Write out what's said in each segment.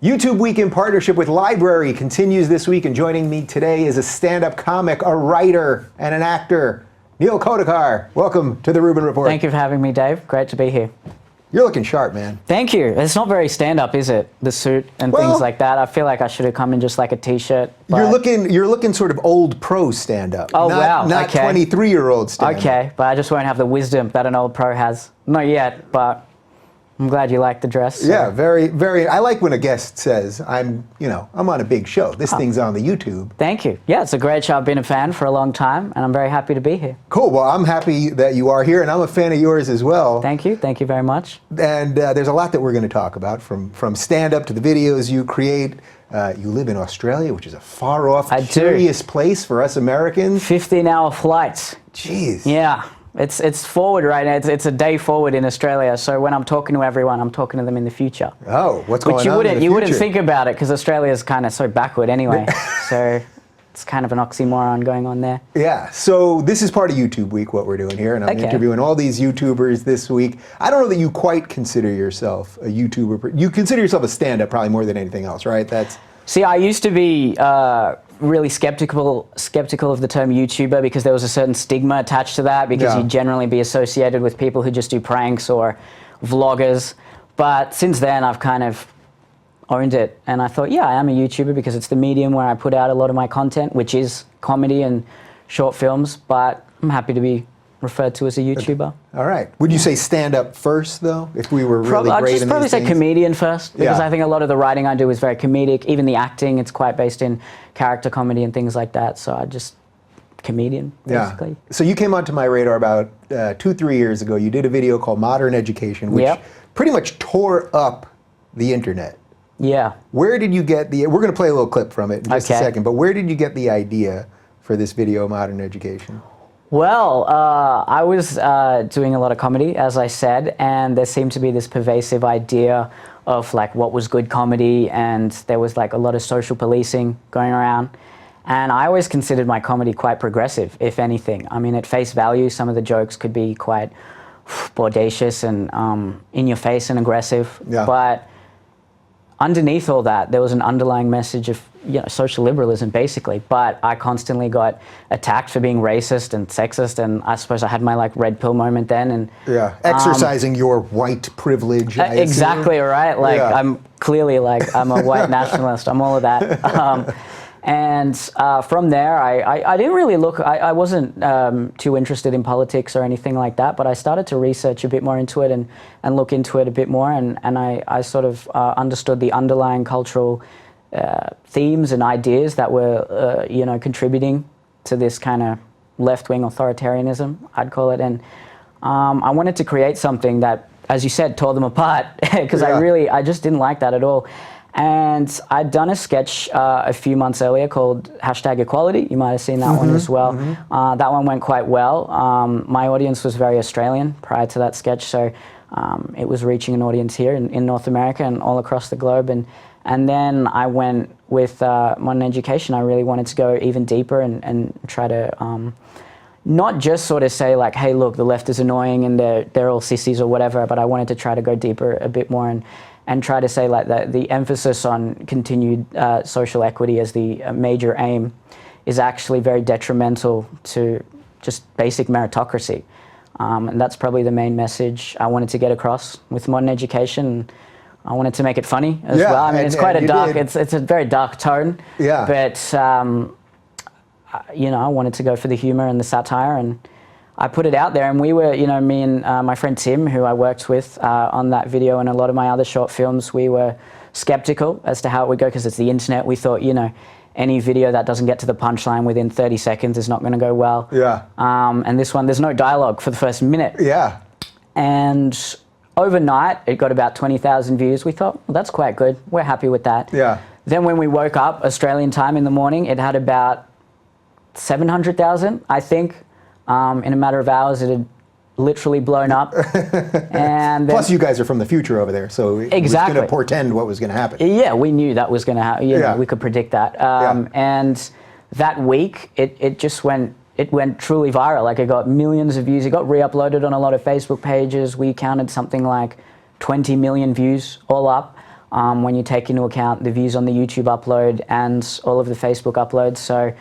YouTube Week in partnership with Library continues this week, and joining me today is a stand-up comic, a writer, and an actor, Neel Kolhatkar. Welcome to the Rubin Report. Thank you for having me, Dave. Great to be here. You're looking sharp, man. Thank you. It's not very stand-up, is it? The suit and things like that. I feel like I should have come in just like a t-shirt. You're looking sort of old pro stand-up. Oh, wow. Not okay. 23-year-old stand-up. Okay, but I just won't have the wisdom that an old pro has. Not yet, but I'm glad you like the dress. So. Yeah, very. I like when a guest says, I'm on a big show. This thing's on the YouTube. Thank you. Yeah, it's a great show. I've been a fan for a long time, and I'm very happy to be here. Cool. Well, I'm happy that you are here, and I'm a fan of yours as well. Thank you. Thank you very much. And there's a lot that we're going to talk about, from stand-up to the videos you create. You live in Australia, which is a far-off, curious place for us Americans. 15-hour flights. Jeez. Yeah. It's forward right now. It's a day forward in Australia. So when I'm talking to everyone, I'm talking to them in the future. Oh, what's going on in the future? You wouldn't think about it because Australia is kind of so backward anyway. So it's kind of an oxymoron going on there. Yeah. So this is part of YouTube Week, what we're doing here, and I'm interviewing all these YouTubers this week. I don't know that you quite consider yourself a YouTuber. You consider yourself a stand-up probably more than anything else, right? See, I used to be really skeptical of the term YouTuber because there was a certain stigma attached to that because you'd generally be associated with people who just do pranks or vloggers. But since then, I've kind of owned it, and I thought, yeah, I am a YouTuber because it's the medium where I put out a lot of my content, which is comedy and short films, but I'm happy to be referred to as a YouTuber. All right. Would you say stand-up first, though, if we were really great in these things? I'd probably say comedian first, because I think a lot of the writing I do is very comedic. Even the acting, it's quite based in character comedy and things like that. So I just comedian, basically. Yeah. So you came onto my radar about 2-3 years ago. You did a video called Modern Education, which pretty much tore up the internet. Yeah. Where did you get we're going to play a little clip from it in just a second, but where did you get the idea for this video, Modern Education? Well, I was doing a lot of comedy, as I said, and there seemed to be this pervasive idea of like what was good comedy, and there was like a lot of social policing going around. And I always considered my comedy quite progressive, if anything. I mean, at face value, some of the jokes could be quite bodacious and in your face and aggressive. Yeah. But underneath all that, there was an underlying message of social liberalism, basically. But I constantly got attacked for being racist and sexist, and I suppose I had my like red pill moment then. And exercising your white privilege. Exactly right. Like I'm clearly I'm a white nationalist. I'm all of that. And from there, I didn't really look. I wasn't too interested in politics or anything like that. But I started to research a bit more into it and look into it a bit more. And I sort of understood the underlying cultural themes and ideas that were contributing to this kind of left-wing authoritarianism, I'd call it. And I wanted to create something that, as you said, tore them apart because I just didn't like that at all. And I'd done a sketch a few months earlier called #Equality. You might have seen that one as well. That one went quite well. My audience was very Australian prior to that sketch, so it was reaching an audience here in North America and all across the globe. And then I went with Modern Education. I really wanted to go even deeper and try to not just sort of say like, hey, look, the left is annoying and they're all sissies or whatever, but I wanted to try to go deeper a bit more and try to say like that the emphasis on continued social equity as the major aim is actually very detrimental to just basic meritocracy. And that's probably the main message I wanted to get across with Modern Education. I wanted to make it funny as well. I mean, it's quite a dark, it's a very dark tone. Yeah. But, I wanted to go for the humor and the satire, and I put it out there, and we were, me and my friend Tim, who I worked with on that video and a lot of my other short films, we were skeptical as to how it would go because it's the internet. We thought, any video that doesn't get to the punchline within 30 seconds is not going to go well. Yeah. And this one, there's no dialogue for the first minute. Yeah. And overnight, it got about 20,000 views. We thought, well, that's quite good. We're happy with that. Yeah. Then when we woke up, Australian time in the morning, it had about 700,000, I think. In a matter of hours, it had literally blown up. And plus, you guys are from the future over there, so it was going to portend what was going to happen. Yeah, we knew that was going to happen. We could predict that. And that week, it just went truly viral. Like, it got millions of views. It got re-uploaded on a lot of Facebook pages. We counted something like 20 million views all up. when you take into account the views on the YouTube upload and all of the Facebook uploads. So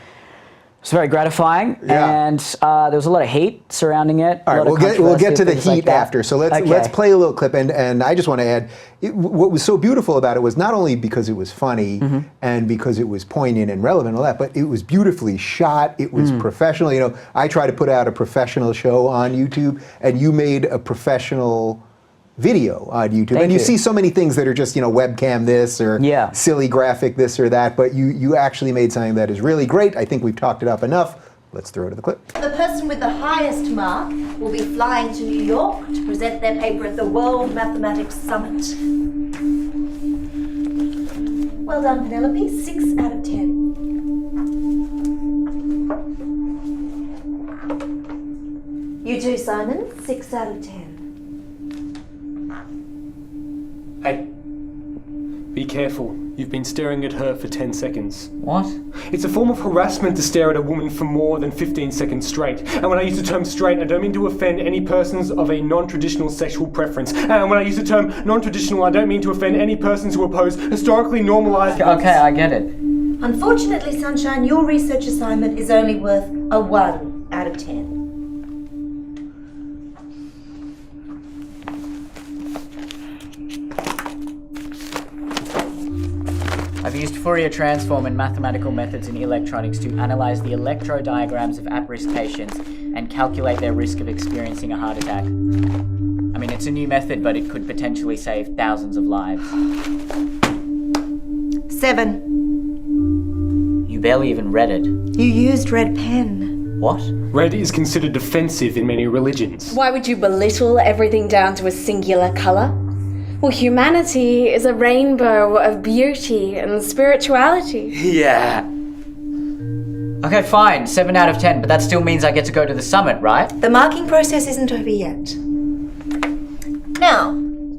it's very gratifying, and there was a lot of heat surrounding it. All right, we'll get to the heat after. So let's play a little clip, and I just want to add, what was so beautiful about it was not only because it was funny and because it was poignant and relevant and all that, but it was beautifully shot. It was professional. You know, I try to put out a professional show on YouTube, and you made a professional video on YouTube. Thank and you you. see so many things that are just, you know, webcam this or silly graphic this or that, but you actually made something that is really great. I think we've talked it up enough. Let's throw to the clip. The person with the highest mark will be flying to New York to present their paper at the World Mathematics Summit. Well done, Penelope. 6 out of 10. You too, Simon. 6 out of 10. Hey, be careful. You've been staring at her for 10 seconds. What? It's a form of harassment to stare at a woman for more than 15 seconds straight. And when I use the term straight, I don't mean to offend any persons of a non-traditional sexual preference. And when I use the term non-traditional, I don't mean to offend any persons who oppose historically normalized... Okay, I get it. Unfortunately, Sunshine, your research assignment is only worth a 1 out of 10. I've used Fourier transform and mathematical methods in electronics to analyze the electrodiagrams of at-risk patients and calculate their risk of experiencing a heart attack. I mean, it's a new method, but it could potentially save thousands of lives. 7. You barely even read it. You used red pen. What? Red is considered offensive in many religions. Why would you belittle everything down to a singular colour? Well, humanity is a rainbow of beauty and spirituality. Yeah. Okay, fine, 7 out of 10, but that still means I get to go to the summit, right? The marking process isn't over yet. Now,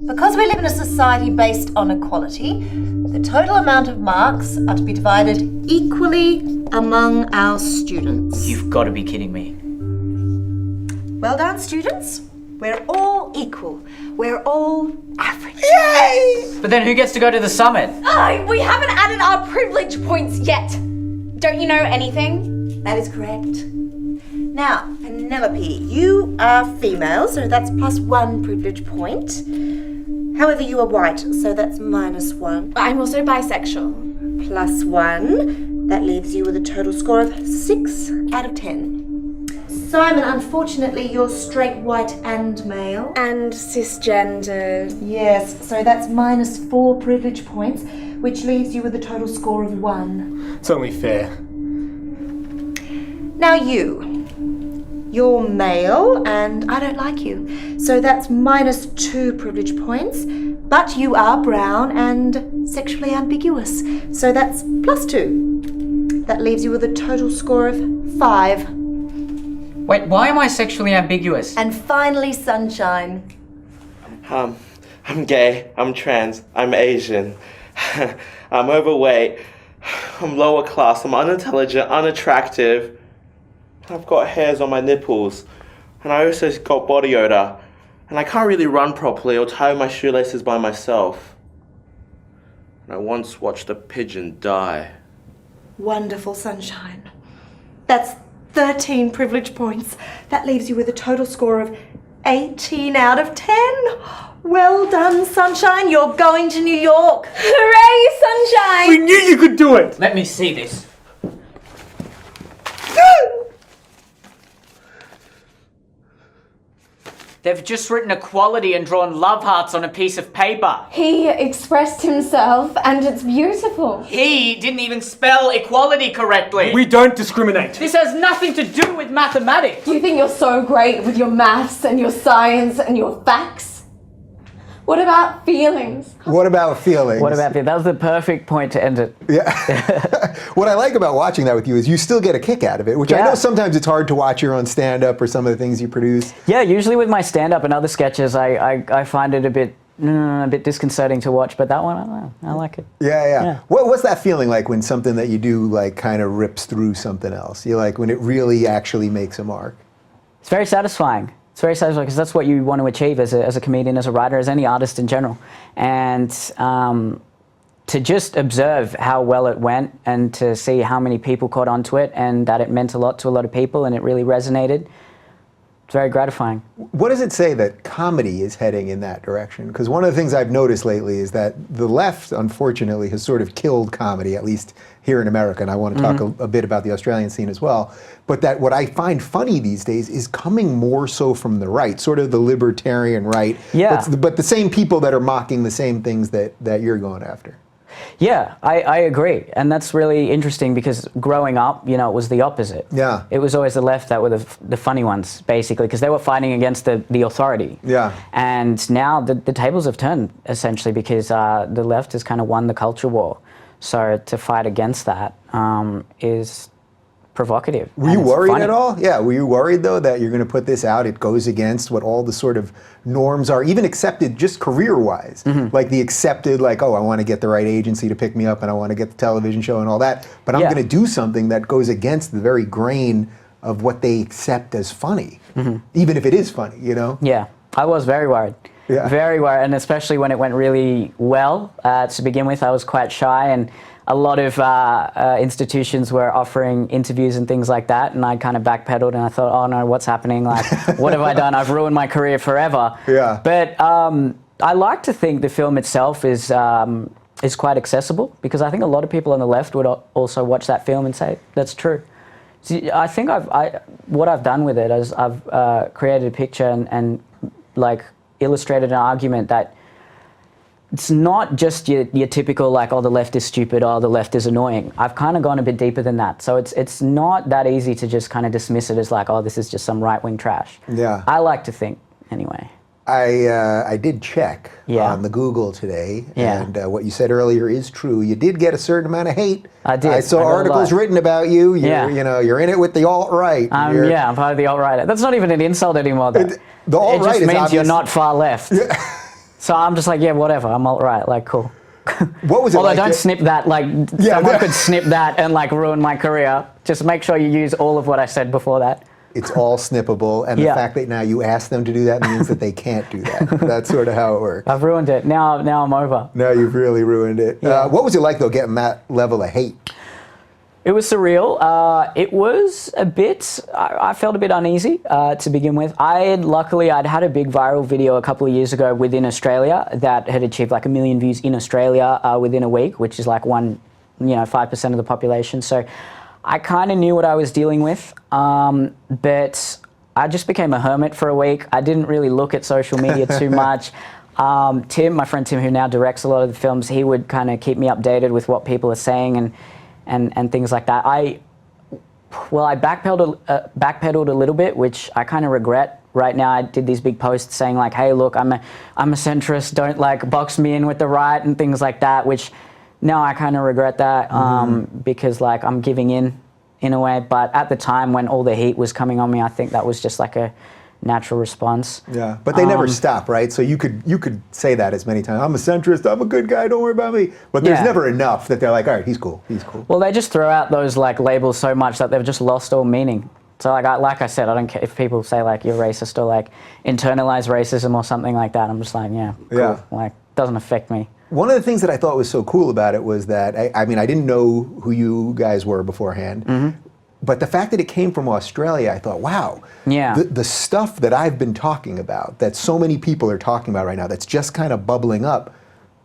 because we live in a society based on equality, the total amount of marks are to be divided equally among our students. You've got to be kidding me. Well done, students. We're all equal. We're all average. Yay! But then who gets to go to the summit? Oh, we haven't added our privilege points yet. Don't you know anything? That is correct. Now, Penelope, you are female, so that's +1 privilege point. However, you are white, so that's -1. I'm also bisexual. +1. That leaves you with a total score of 6 out of 10. Simon, unfortunately, you're straight, white, and male. And cisgendered. Yes, so that's -4 privilege points, which leaves you with a total score of 1. It's only fair. Now you're male, and I don't like you. So that's -2 privilege points, but you are brown and sexually ambiguous. So that's +2. That leaves you with a total score of 5. Wait, why am I sexually ambiguous? And finally, Sunshine. I'm gay, I'm trans, I'm Asian, I'm overweight, I'm lower class, I'm unintelligent, unattractive, I've got hairs on my nipples, and I also got body odor, and I can't really run properly or tie my shoelaces by myself. And I once watched a pigeon die. Wonderful, Sunshine. That's 13 privilege points. That leaves you with a total score of 18 out of 10. Well done, Sunshine. You're going to New York. Hooray, Sunshine! We knew you could do it! Let me see this. They've just written equality and drawn love hearts on a piece of paper. He expressed himself, and it's beautiful. He didn't even spell equality correctly. We don't discriminate. This has nothing to do with mathematics. You think you're so great with your maths and your science and your facts? What about feelings? What about feelings? What about that? That was the perfect point to end it. Yeah. What I like about watching that with you is you still get a kick out of it, which I know sometimes it's hard to watch your own stand-up or some of the things you produce. Yeah, usually with my stand-up and other sketches, I find it a bit disconcerting to watch, but that one, I like it. Yeah. What's that feeling like when something that you do like kind of rips through something else? You like when it really actually makes a mark? It's very satisfying. It's very satisfying because that's what you want to achieve as a comedian, as a writer, as any artist in general. And to just observe how well it went and to see how many people caught onto it and that it meant a lot to a lot of people and it really resonated, it's very gratifying. What does it say that comedy is heading in that direction? Because one of the things I've noticed lately is that the left, unfortunately, has sort of killed comedy, at least here in America, and I want to talk a bit about the Australian scene as well, but that what I find funny these days is coming more so from the right, sort of the libertarian right, but the same people that are mocking the same things that you're going after. Yeah, I agree. And that's really interesting because growing up, you know, it was the opposite. Yeah. It was always the left that were the funny ones, basically, because they were fighting against the authority. Yeah. And now the tables have turned, essentially, because the left has kind of won the culture war. So to fight against that is provocative. Were you worried funny. at all? Yeah, were you worried though that you're going to put this out, it goes against what all the sort of norms are, even accepted just career-wise, like the accepted, like, oh, I want to get the right agency to pick me up and I want to get the television show and all that, but I'm going to do something that goes against the very grain of what they accept as funny, even if it is funny, you know? Yeah, I was very worried. Yeah. Very worried, and especially when it went really well. To begin with, I was quite shy, and a lot of institutions were offering interviews and things like that, and I kind of backpedaled, and I thought, oh no, what's happening? Like, what have I done? I've ruined my career forever. Yeah. But I like to think the film itself is quite accessible, because I think a lot of people on the left would also watch that film and say, that's true. See, I think what I've done with it is I've created a picture and like illustrated an argument that it's not just your typical like, oh, the left is stupid, oh, the left is annoying. I've kind of gone a bit deeper than that. So it's not that easy to just kind of dismiss it as like, oh, this is just some right-wing trash. Yeah. I like to think, anyway. I did check on the Google today, and what you said earlier is true. You did get a certain amount of hate. I did. I saw articles written about you. You're, you know, you're in it with the alt-right. Yeah, I'm part of the alt-right. That's not even an insult anymore, though. The alt-right it just means you're not far left. So I'm just like, yeah, whatever, I'm alt-right, like, cool. What was it Although like? don't snip that, like, someone could snip that and like ruin my career. Just make sure you use all of what I said before that. It's all snippable, and the fact that now you ask them to do that means that they can't do that. That's sort of how it works. I've ruined it. Now I'm over. Now you've really ruined it. Yeah. What was it like, though, getting that level of hate? It was surreal. It was a bit, I felt a bit uneasy to begin with. Luckily, I'd had a big viral video a couple of years ago within Australia that had achieved like 1 million views in Australia within a week, which is like 5% of the population. So I kind of knew what I was dealing with, but I just became a hermit for a week. I didn't really look at social media too much. Tim, my friend Tim, who now directs a lot of the films, he would kind of keep me updated with what people are saying and things like that. I backpedaled a little bit, which I kind of regret. Right now, I did these big posts saying like, "Hey, look, I'm a centrist. Don't like box me in with the right," and things like that. Which now I kind of regret that because like I'm giving in a way. But at the time when all the heat was coming on me, I think that was just like a natural response. Yeah, but they never stop, right? So you could say that as many times. I'm a centrist. I'm a good guy. Don't worry about me. But there's never enough that they're like, all right, he's cool. He's cool. Well, they just throw out those like labels so much that they've just lost all meaning. So like I said, I don't care if people say like you're racist or like internalize racism or something like that. I'm just like, yeah, cool. Like doesn't affect me. One of the things that I thought was so cool about it was that I mean I didn't know who you guys were beforehand. But the fact that it came from Australia, I thought, wow, the stuff that I've been talking about, that so many people are talking about right now, that's just kind of bubbling up,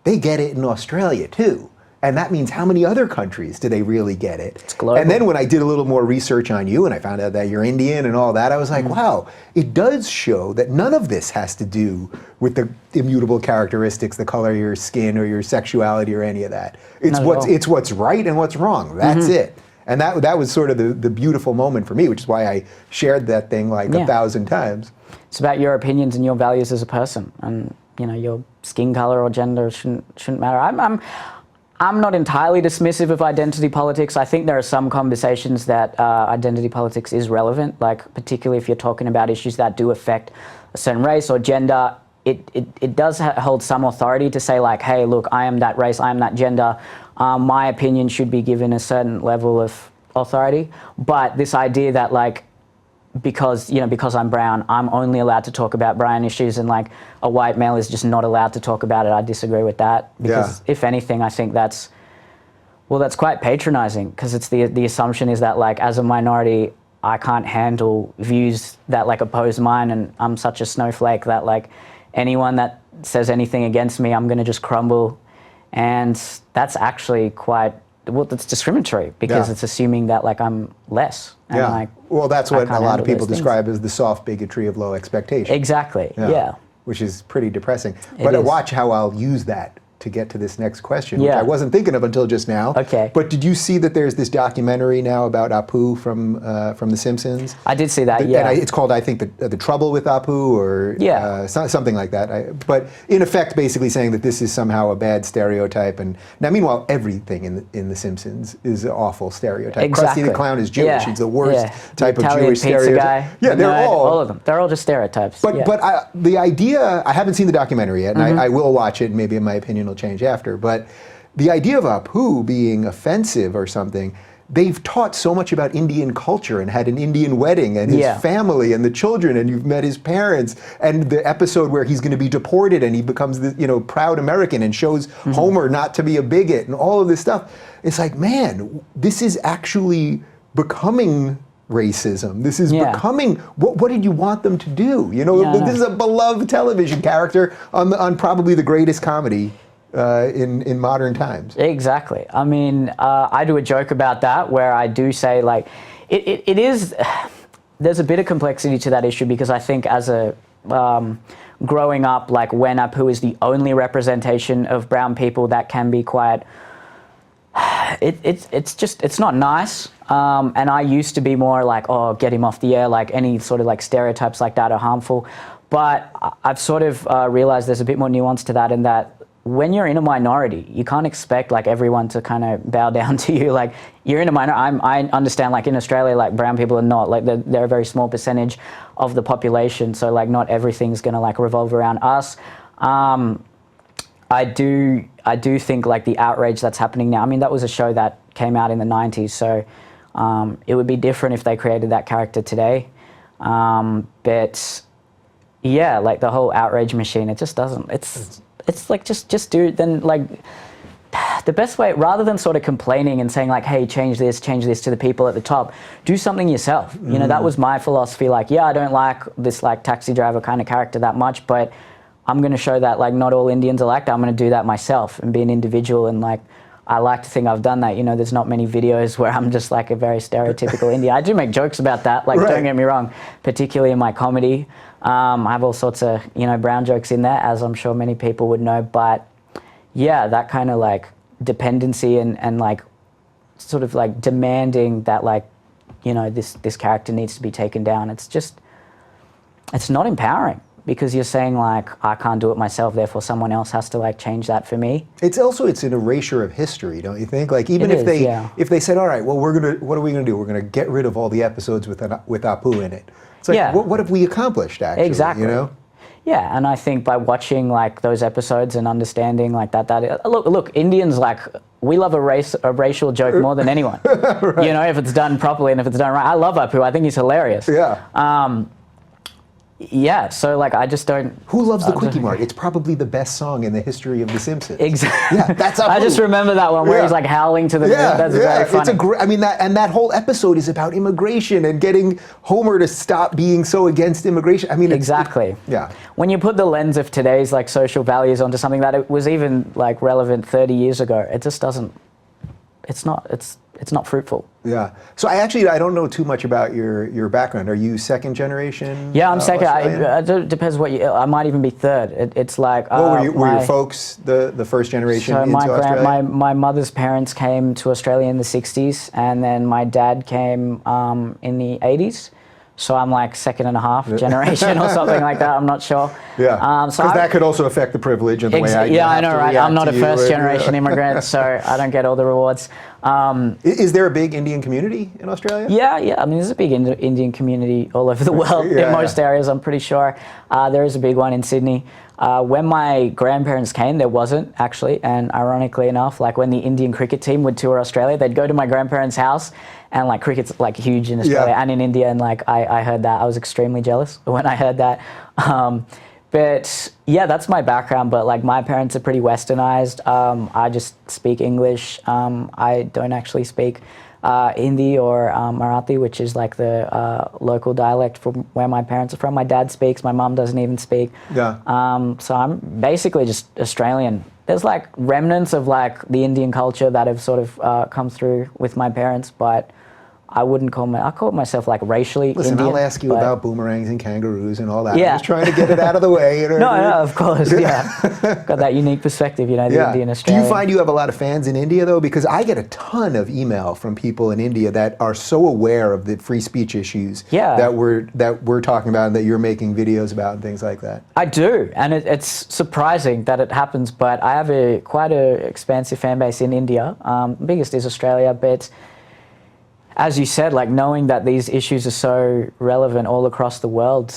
they get it in Australia too. And that means how many other countries do they really get it? It's global. And then when I did a little more research on you and I found out that you're Indian and all that, I was like, wow, it does show that none of this has to do with the immutable characteristics, the color of your skin or your sexuality or any of that. It's what's right and what's wrong. That's it. And that was sort of the beautiful moment for me, which is why I shared that thing like 1,000 times. It's about your opinions and your values as a person, and you know your skin color or gender shouldn't matter. I'm not entirely dismissive of identity politics. I think there are some conversations that identity politics is relevant, like particularly if you're talking about issues that do affect a certain race or gender. It does hold some authority to say like, hey, look, I am that race, I am that gender. My opinion should be given a certain level of authority. But this idea that like because I'm brown, I'm only allowed to talk about brown issues, and like a white male is just not allowed to talk about it. I disagree with that, because if anything, I think that's quite patronizing, because it's the assumption is that like as a minority, I can't handle views that like oppose mine, and I'm such a snowflake that like anyone that says anything against me, I'm going to just crumble. And that's actually that's discriminatory, because it's assuming that like I'm less. And like, well, that's what a lot of people describe as the soft bigotry of low expectation. Exactly, yeah. Which is pretty depressing. But watch how I'll use that to get to this next question, which I wasn't thinking of until just now. Okay. But did you see that there's this documentary now about Apu from The Simpsons? I did see that, And it's called, I think, the Trouble with Apu, or something like that. But in effect, basically saying that this is somehow a bad stereotype. And now, meanwhile, everything in The Simpsons is an awful stereotype. Exactly. Krusty the Clown is Jewish. Yeah. He's the worst type the of Italian Jewish pizza stereotype. Guy, Yeah, they're all of them. They're all just stereotypes. But the idea, I haven't seen the documentary yet, and I will watch it, and maybe my opinion will change after. But the idea of Apu being offensive or something, they've taught so much about Indian culture and had an Indian wedding and his family and the children, and you've met his parents, and the episode where he's going to be deported and he becomes the proud American and shows Homer not to be a bigot and all of this stuff. It's like, man, this is actually becoming racism. This is becoming, what did you want them to do? This is a beloved television character on probably the greatest comedy in modern times. Exactly. I mean, I do a joke about that where I do say like, it is, there's a bit of complexity to that issue, because I think as a, growing up, like when Apu is the only representation of brown people, that can be quite, it's not nice. And I used to be more like, oh, get him off the air, like any sort of like stereotypes like that are harmful. But I've sort of realized there's a bit more nuance to that, in that when you're in a minority, you can't expect like everyone to kind of bow down to you. Like you're in a minority. I understand like in Australia, like brown people are not, like they're a very small percentage of the population. So like not everything's gonna like revolve around us. I do think like the outrage that's happening now, I mean, that was a show that came out in the 90s. So it would be different if they created that character today. But yeah, like the whole outrage machine, it just doesn't, it's like, just do it. Then like the best way, rather than sort of complaining and saying like, hey, change this to the people at the top, do something yourself. That was my philosophy. Like, yeah, I don't like this like taxi driver kind of character that much, but I'm going to show that like not all Indians are like that. I'm going to do that myself and be an individual. And like, I like to think I've done that. There's not many videos where I'm just like a very stereotypical Indian. I do make jokes about that. Like, don't get me wrong, particularly in my comedy. I have all sorts of, brown jokes in there, as I'm sure many people would know. But yeah, that kind of like dependency and like sort of like demanding that like, this character needs to be taken down. It's not empowering, because you're saying like, I can't do it myself, therefore someone else has to like change that for me. It's an erasure of history, don't you think? Like even if they said, all right, well, what are we gonna do? We're gonna get rid of all the episodes with Apu in it. It's like, what have we accomplished actually? Exactly. Yeah, and I think by watching like those episodes and understanding like that look, Indians, like we love a racial joke more than anyone. Right. If it's done properly and if it's done right. I love Apu. I think he's hilarious. Yeah. Yeah, so like I just don't. Who loves the Quickie Mart? It's probably the best song in the history of The Simpsons. Exactly. Yeah, that's Apu. I just remember that one where he's like howling to the. That's very funny. It's that whole episode is about immigration and getting Homer to stop being so against immigration. I mean, exactly. Yeah. When you put the lens of today's like social values onto something that it was even like relevant 30 years ago, it just doesn't. It's not fruitful. Yeah. So I don't know too much about your background. Are you second generation? Yeah, I'm second. It depends what I might even be third. It's like. Were your folks the first generation into Australia? My mother's parents came to Australia in the 60s, and then my dad came in the 80s. So I'm like second and a half generation or something like that. I'm not sure. Yeah. Because that could also affect the privilege and the way I know, right? I'm not a first generation immigrant, so I don't get all the rewards. Is there a big Indian community in Australia? Yeah. I mean, there's a big Indian community all over the world in most areas, I'm pretty sure. There is a big one in Sydney. When my grandparents came, there wasn't actually, and ironically enough, like when the Indian cricket team would tour Australia, they'd go to my grandparents' house, and like cricket's like huge in Australia and in India, and like I heard that. I was extremely jealous when I heard that. But yeah, that's my background, but like my parents are pretty westernized. I just speak English. I don't actually speak Hindi or Marathi, which is like the local dialect from where my parents are from. My dad speaks, my mum doesn't even speak. Yeah. So I'm basically just Australian. There's like remnants of like the Indian culture that have sort of come through with my parents, but I wouldn't I call myself like racially Listen, Indian. I'll ask you about boomerangs and kangaroos and all that. Yeah. I'm just trying to get it out of the way. You know No, what I mean? no, of course, yeah. Got that unique perspective, you know, the Indian Do Australian. you find you have a lot of fans in India, though? Because I get a ton of email from people in India that are so aware of the free speech issues that we're talking about and that you're making videos about and things like that. I do, and it's surprising that it happens, but I have quite an expansive fan base in India. Biggest is Australia, but as you said, like knowing that these issues are so relevant all across the world,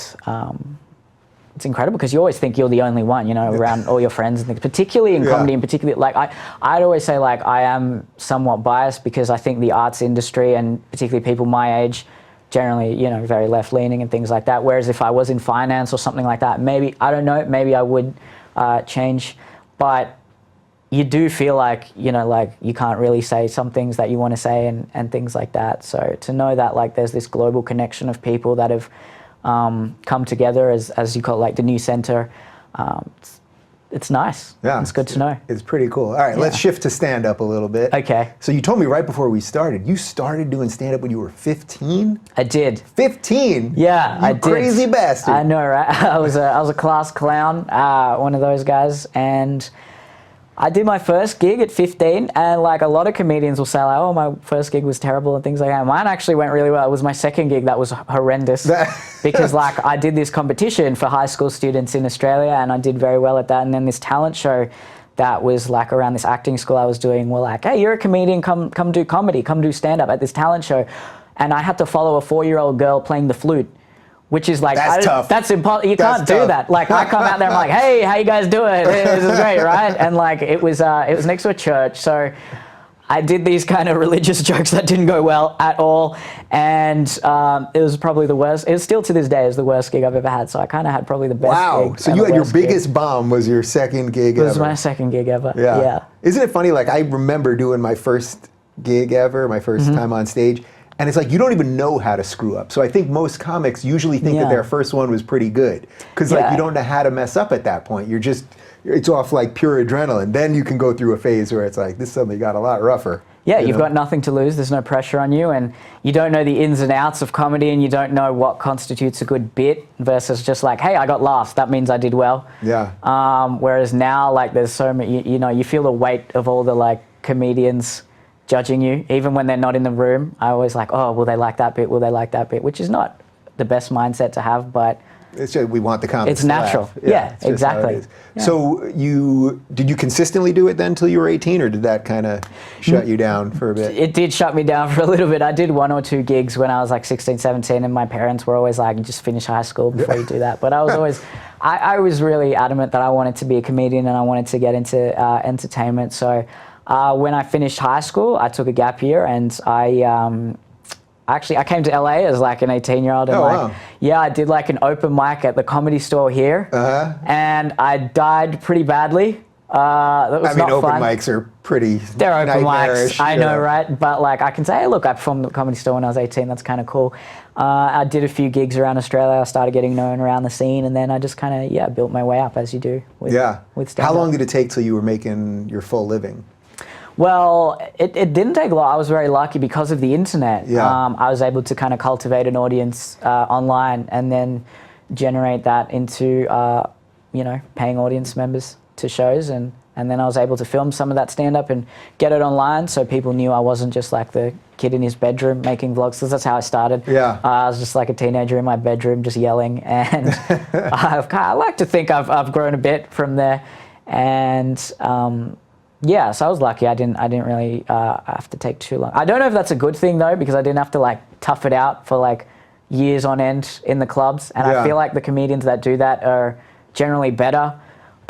it's incredible because you always think you're the only one, you know, around all your friends and things, particularly in comedy, and particularly like I'd always say like I am somewhat biased because I think the arts industry and particularly people my age generally, you know, very left leaning and things like that. Whereas if I was in finance or something like that, maybe, I don't know, maybe I would change, but you do feel like, you know, like you can't really say some things that you want to say and things like that. So to know that like there's this global connection of people that have come together as you call it, like the new center, it's nice. Yeah, it's good to know. It's pretty cool. All right, let's shift to stand-up a little bit. Okay. So you told me right before we started, you started doing stand-up when you were 15? I did. 15? Yeah, I did. Crazy bastard. I know, right? I was a class clown, one of those guys, and I did my first gig at 15, and like a lot of comedians will say like, oh, my first gig was terrible and things like that. Mine actually went really well. It was my second gig that was horrendous because like I did this competition for high school students in Australia and I did very well at that. And then this talent show that was like around this acting school I was doing were like, hey, you're a comedian, come do comedy, come do stand-up at this talent show. And I had to follow a 4-year-old girl playing the flute. Which is like, that's tough. That's impossible. You can't do that. Like I come out there and I'm like, hey, how you guys doing? This is great, right? And like it was next to a church, so I did these kind of religious jokes that didn't go well at all, and it was probably the worst. It was still to this day is the worst gig I've ever had. So I kind of had probably the best. Wow. Gig So you had your biggest bomb was your second gig ever. It was my second gig ever. Yeah. Yeah. Isn't it funny? Like I remember doing my first gig ever, my first time on stage. And it's like you don't even know how to screw up. So I think most comics usually think that their first one was pretty good. Because like you don't know how to mess up at that point. It's off like pure adrenaline. Then you can go through a phase where it's like, this suddenly got a lot rougher. Yeah, you've got nothing to lose. There's no pressure on you, and you don't know the ins and outs of comedy, and you don't know what constitutes a good bit versus just like, hey, I got laughs. That means I did well. Yeah. Whereas now, like, there's so many. You know, you feel the weight of all the like comedians judging you, even when they're not in the room. I always like, oh, will they like that bit? Will they like that bit? Which is not the best mindset to have, but it's just we want the comics. It's natural. To laugh. Yeah, exactly. Yeah. So did you consistently do it then till you were 18, or did that kind of shut you down for a bit? It did shut me down for a little bit. I did 1 or 2 gigs when I was like 16, 17, and my parents were always like, just finish high school before you do that. But I was always, I was really adamant that I wanted to be a comedian and I wanted to get into entertainment. So when I finished high school, I took a gap year, and I came to LA as like an 18-year-old, and I did like an open mic at the Comedy Store here, and I died pretty badly. That was not open fun. mics are pretty They're open nightmarish. mics, I know, right? But like I can say, hey, look, I performed at the Comedy Store when I was 18. That's kind of cool. I did a few gigs around Australia. I started getting known around the scene, and then I just kind of built my way up as you do with stand-up. How long did it take till you were making your full living? Well, it didn't take long. I was very lucky because of the internet. Yeah. I was able to kind of cultivate an audience online and then generate that into, paying audience members to shows. And then I was able to film some of that stand-up and get it online so people knew I wasn't just like the kid in his bedroom making vlogs, because that's how I started. Yeah. I was just like a teenager in my bedroom just yelling. And I like to think I've grown a bit from there. And yeah, so I was lucky. I didn't really have to take too long. I don't know if that's a good thing though, because I didn't have to like tough it out for like years on end in the clubs. And I feel like the comedians that do that are generally better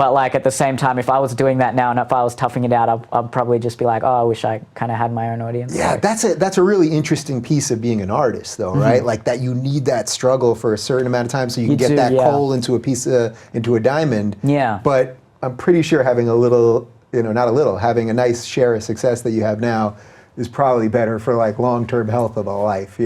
But like at the same time, if I was doing that now and if I was toughing it out, I'd probably just be like, oh, I wish I kind of had my own audience. Yeah, that's a really interesting piece of being an artist, though, right? Like that you need that struggle for a certain amount of time so you can get that coal into a diamond. Yeah. But I'm pretty sure having a little, not a little, having a nice share of success that you have now is probably better for like long-term health of a life,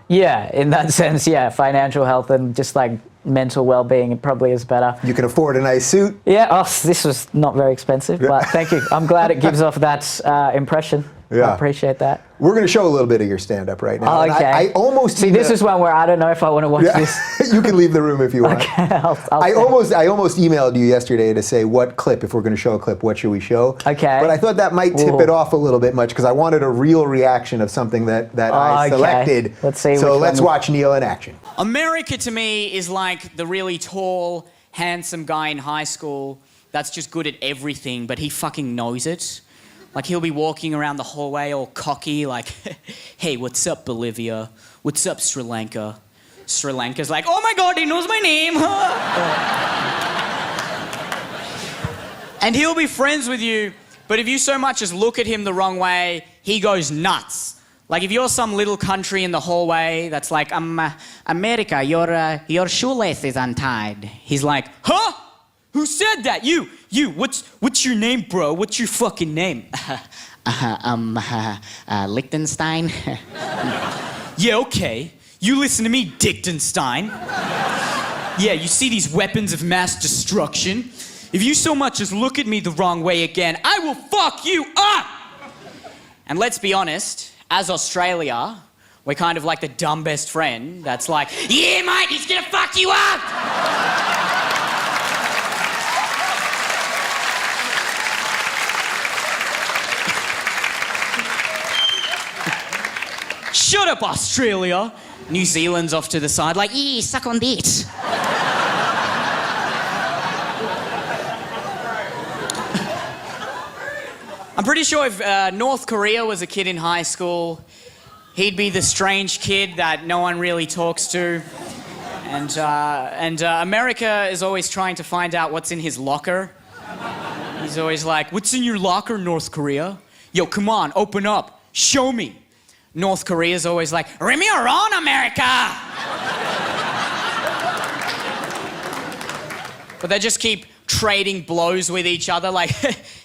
Yeah, in that sense, yeah. Financial health and just like mental well-being, it probably is better. You can afford a nice suit. Yeah, this was not very expensive, but thank you. I'm glad it gives off that impression. Yeah. I appreciate that. We're going to show a little bit of your stand-up right now. Oh, okay. I almost see. This is one where I don't know if I want to watch this. You can leave the room if you want. Okay, I almost emailed you yesterday to say what clip, if we're going to show a clip, what should we show? Okay. But I thought that might tip it off a little bit much because I wanted a real reaction of something that I selected. Let's see. So let's watch Neel in action. America to me is like the really tall, handsome guy in high school that's just good at everything, but he fucking knows it. Like, he'll be walking around the hallway all cocky, like, hey, what's up, Bolivia? What's up, Sri Lanka? Sri Lanka's like, oh my God, he knows my name. And he'll be friends with you, but if you so much as look at him the wrong way, he goes nuts. Like, if you're some little country in the hallway that's like, America, your shoelace is untied. He's like, huh? Who said that? You, what's your name, bro? What's your fucking name? Liechtenstein. Yeah, okay. You listen to me, Dichtenstein. Yeah, you see these weapons of mass destruction? If you so much as look at me the wrong way again, I will fuck you up! And let's be honest, as Australia, we're kind of like the dumb best friend that's like, yeah, mate, he's gonna fuck you up! Shut up, Australia! New Zealand's off to the side like, yeah, suck on that. I'm pretty sure if North Korea was a kid in high school, he'd be the strange kid that no one really talks to. And America is always trying to find out what's in his locker. He's always like, what's in your locker, North Korea? Yo, come on, open up, show me. North Korea's always like, rim me around, America! But they just keep trading blows with each other like,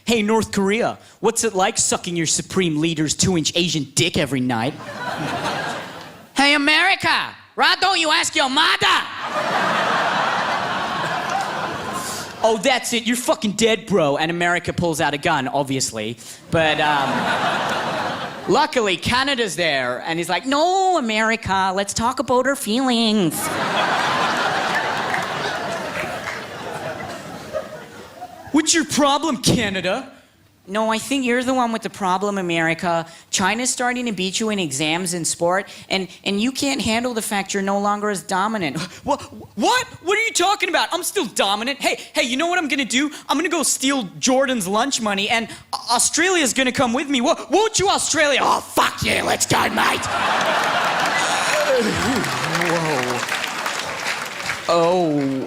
hey, North Korea, what's it like sucking your supreme leader's 2-inch Asian dick every night? Hey, America, why don't you ask your mother? Oh, that's it, you're fucking dead, bro. And America pulls out a gun, obviously. But, luckily, Canada's there, and he's like, no, America, let's talk about our feelings. What's your problem, Canada? No, I think you're the one with the problem, America. China's starting to beat you in exams in sport, and you can't handle the fact you're no longer as dominant. What? What are you talking about? I'm still dominant. Hey, you know what I'm gonna do? I'm gonna go steal Jordan's lunch money, and Australia's gonna come with me. Won't you, Australia? Oh, fuck yeah, let's go, mate. Whoa. Oh,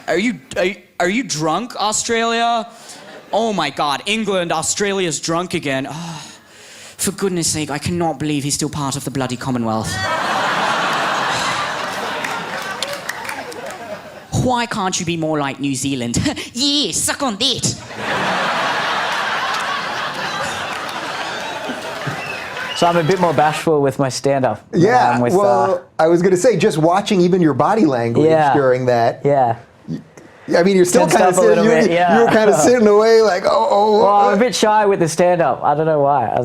are you drunk, Australia? Oh my God, England, Australia's drunk again. Oh, for goodness sake, I cannot believe he's still part of the bloody Commonwealth. Why can't you be more like New Zealand? Yeah, suck on that. So I'm a bit more bashful with my stand-up. Yeah, I was going to say, just watching even your body language during that. Yeah. I mean, you're still kind of sitting. You were kind of sitting away, like, oh. Well, I'm a bit shy with the stand-up. I don't know why. I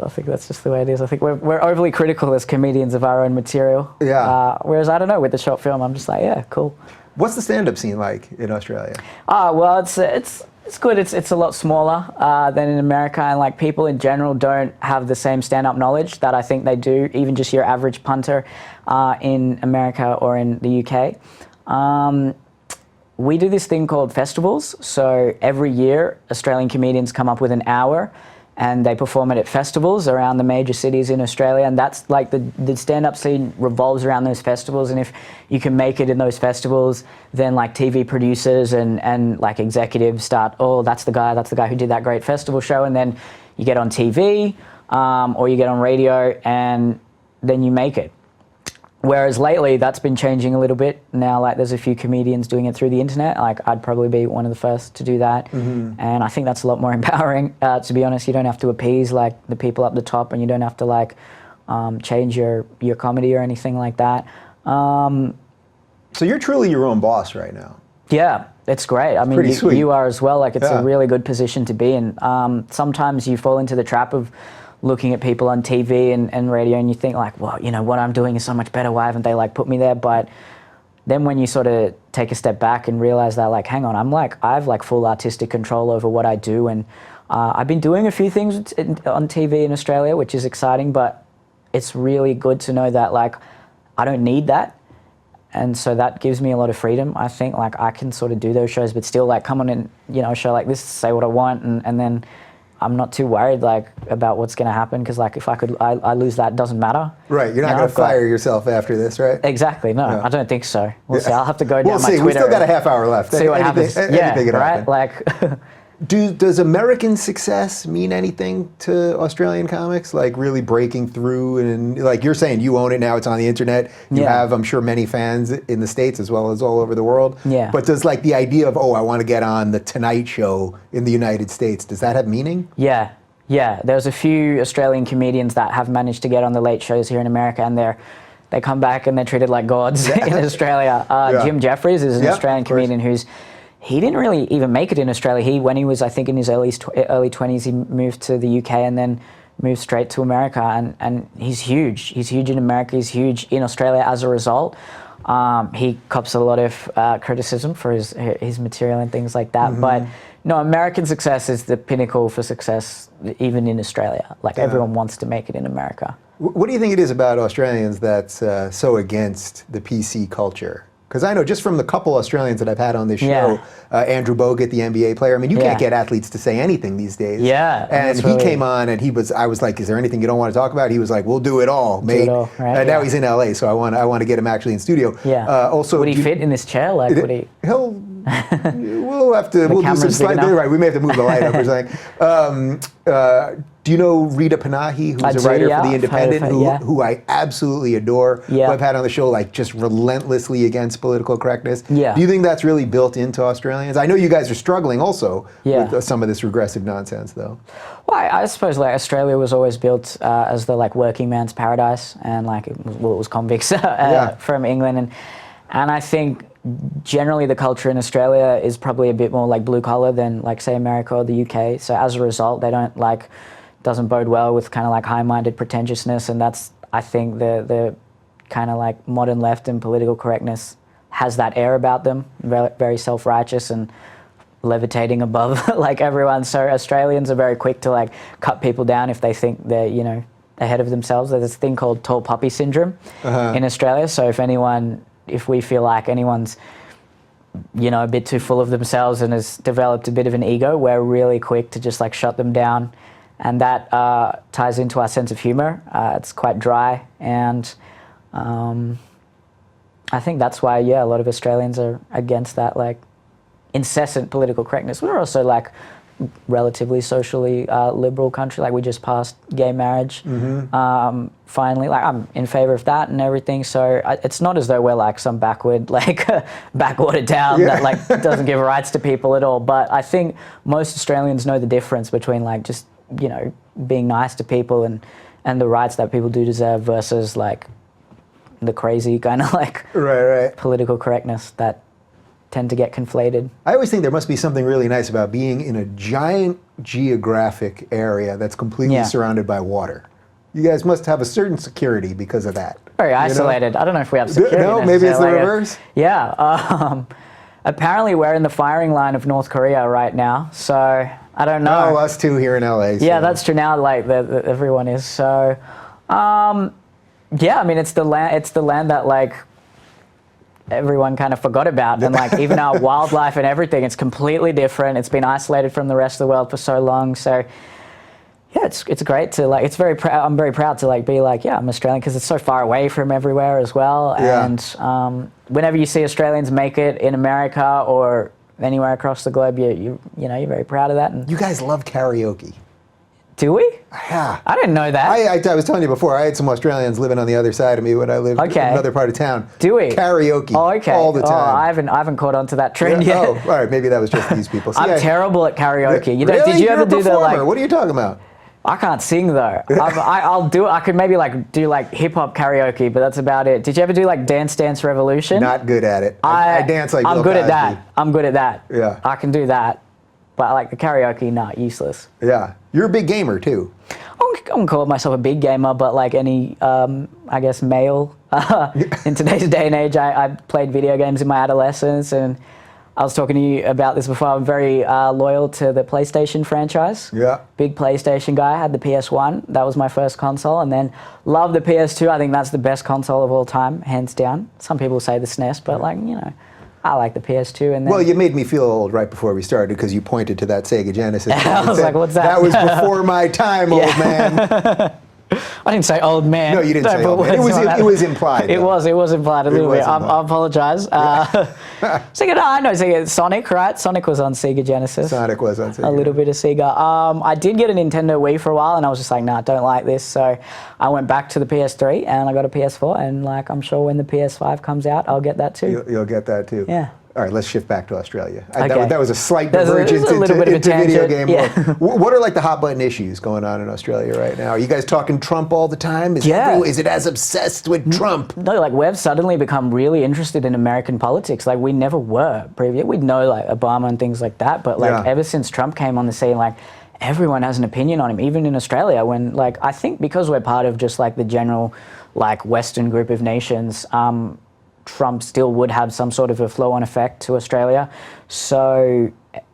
think that's just the way it is. I think we're overly critical as comedians of our own material. Yeah. Whereas I don't know, with the short film, I'm just like, yeah, cool. What's the stand-up scene like in Australia? Well, it's good. It's a lot smaller than in America, and like people in general don't have the same stand-up knowledge that I think they do. Even just your average punter in America or in the UK. We do this thing called festivals. So every year, Australian comedians come up with an hour and they perform it at festivals around the major cities in Australia, and that's like the stand-up scene revolves around those festivals, and if you can make it in those festivals, then like TV producers and like executives start, oh, that's the guy who did that great festival show, and then you get on TV or you get on radio, and then you make it. Whereas lately, that's been changing a little bit. Now, like, there's a few comedians doing it through the internet. Like, I'd probably be one of the first to do that. And I think that's a lot more empowering. To be honest, you don't have to appease, like, the people up the top, and you don't have to, like, change your comedy or anything like that. So you're truly your own boss right now. Yeah, it's great. I mean, you are as well. Like, it's Yeah. a really good position to be in. Sometimes you fall into the trap of looking at people on TV and radio, and you think like, well, you know, what I'm doing is so much better. Why haven't they like put me there? But then when you sort of take a step back and realize that, like, hang on, I have like full artistic control over what I do, and I've been doing a few things on TV in Australia, which is exciting, but it's really good to know that like I don't need that. And so that gives me a lot of freedom. I think like I can sort of do those shows, but still like come on and, you know, a show like this, say what I want, and then I'm not too worried like about what's going to happen, because like if I lose that, it doesn't matter. Right, you're not going to fire yourself after this, right? Exactly, no, I don't think so. We'll see. I'll have to go down my Twitter. We still got a half hour left. See what happens. Yeah, right? Happen. Like, Does American success mean anything to Australian comics? Like really breaking through, and like you're saying, you own it now, it's on the internet. You have, I'm sure, many fans in the States as well as all over the world. Yeah. But does like the idea of, oh, I want to get on the Tonight Show in the United States, does that have meaning? Yeah. There's a few Australian comedians that have managed to get on the late shows here in America, and they come back and they're treated like gods in Australia. Jim Jeffries is an Australian comedian he didn't really even make it in Australia. When he was, I think, in his early 20s, he moved to the UK and then moved straight to America. And he's huge. He's huge in America. He's huge in Australia as a result. He cops a lot of criticism for his material and things like that. But no, American success is the pinnacle for success, even in Australia. Like everyone wants to make it in America. What do you think it is about Australians that's so against the PC culture? Because I know just from the couple Australians that I've had on this show, Andrew Bogut, the NBA player, I mean, you can't get athletes to say anything these days. Yeah. And he came on and I was like, is there anything you don't want to talk about? He was like, we'll do it all, mate. Do it all, right? And now he's in LA, so I want to get him actually in studio. Yeah. Also, would he fit in this chair? Like, would he? We'll have to, we'll do some sliding. Right, we may have to move the light up or something. Do you know Rita Panahi, who's a writer for The Independent, who I absolutely adore, who I've had on the show, like just relentlessly against political correctness? Yeah. Do you think that's really built into Australians? I know you guys are struggling also with some of this regressive nonsense, though. Well, I suppose like Australia was always built as the like working man's paradise, and like it was convicts from England, and I think generally the culture in Australia is probably a bit more like blue collar than like say America or the UK. So as a result, they doesn't bode well with kind of like high-minded pretentiousness, and that's, I think, the kind of like modern left and political correctness has that air about them, very self-righteous and levitating above like everyone. So Australians are very quick to like cut people down if they think they're, you know, ahead of themselves. There's this thing called tall poppy syndrome in Australia. So if we feel like anyone's, you know, a bit too full of themselves and has developed a bit of an ego, we're really quick to just like shut them down. And that ties into our sense of humor. It's quite dry, and I think that's why, a lot of Australians are against that like incessant political correctness. We're also like relatively socially liberal country. Like we just passed gay marriage finally. Like I'm in favor of that and everything. So it's not as though we're like some backwater town that like doesn't give rights to people at all. But I think most Australians know the difference between like just, you know, being nice to people and the rights that people do deserve versus like the crazy kind of like political correctness that tend to get conflated. I always think there must be something really nice about being in a giant geographic area that's completely surrounded by water. You guys must have a certain security because of that. Very isolated. I don't know if we have security. No, maybe it's the reverse. Apparently we're in the firing line of North Korea right now, so I don't know. Oh, us too here in LA. So. Yeah, that's true now. Like everyone is. So, I mean, it's the land that like everyone kind of forgot about, and like even our wildlife and everything, it's completely different. It's been isolated from the rest of the world for so long. So, Yeah, it's great to like. It's very proud. I'm very proud to like be like, yeah, I'm Australian because it's so far away from everywhere as well. Yeah. And whenever you see Australians make it in America or anywhere across the globe, you're very proud of that. And You guys love karaoke. do we? Yeah. I didn't know that. I was telling you before, I had some Australians living on the other side of me when I lived in another part of town. Do we? Karaoke. Oh, okay. All the time. I haven't caught on to that trend yet. Oh, all right. Maybe that was just these people. See, I'm terrible at karaoke. You know, Really? did you You're ever a do the performer. like? What are you talking about? I can't sing though. I'll do. I could maybe like do like hip hop karaoke, but that's about it. Did you ever do like Dance Dance Revolution? Not good at it. I dance like I'm Bill good at Cosby. that. I'm good at that. Yeah. I can do that, but like the karaoke, not useless. Yeah. You're a big gamer too. I wouldn't call myself a big gamer, but like any, I guess, male in today's day and age, I played video games in my adolescence, and I was talking to you about this before. I'm very loyal to the PlayStation franchise. Yeah. Big PlayStation guy. I had the PS1. That was my first console, and then loved the PS2. I think that's the best console of all time, hands down. Some people say the SNES, but like, I like the PS2. And then, Well, you made me feel old right before we started because you pointed to that Sega Genesis. I was like, what's that? That was before my time, old man. I didn't say old man. No, you didn't say old man. It was implied. It was implied a little bit. implied. I apologize. Sega, no, I know Sega. Sonic, right? Sonic was on Sega Genesis. Sonic was on Sega. A little bit of Sega. I did get a Nintendo Wii for a while, and I was just like, nah, don't like this. So I went back to the PS3, and I got a PS4, and like, I'm sure when the PS5 comes out, I'll get that too. You'll get that too. Yeah. All right, let's shift back to Australia. Okay. That was a slight There's divergence a little bit of a into video tangent, game yeah. world. What are like the hot button issues going on in Australia right now? Are you guys talking Trump all the time? Is it as obsessed with Trump? No, like we've suddenly become really interested in American politics. Like we never were previously. We'd know like Obama and things like that, but like ever since Trump came on the scene, like everyone has an opinion on him, even in Australia. When like I think because we're part of just like the general like Western group of nations, Trump still would have some sort of a flow-on effect to Australia. So,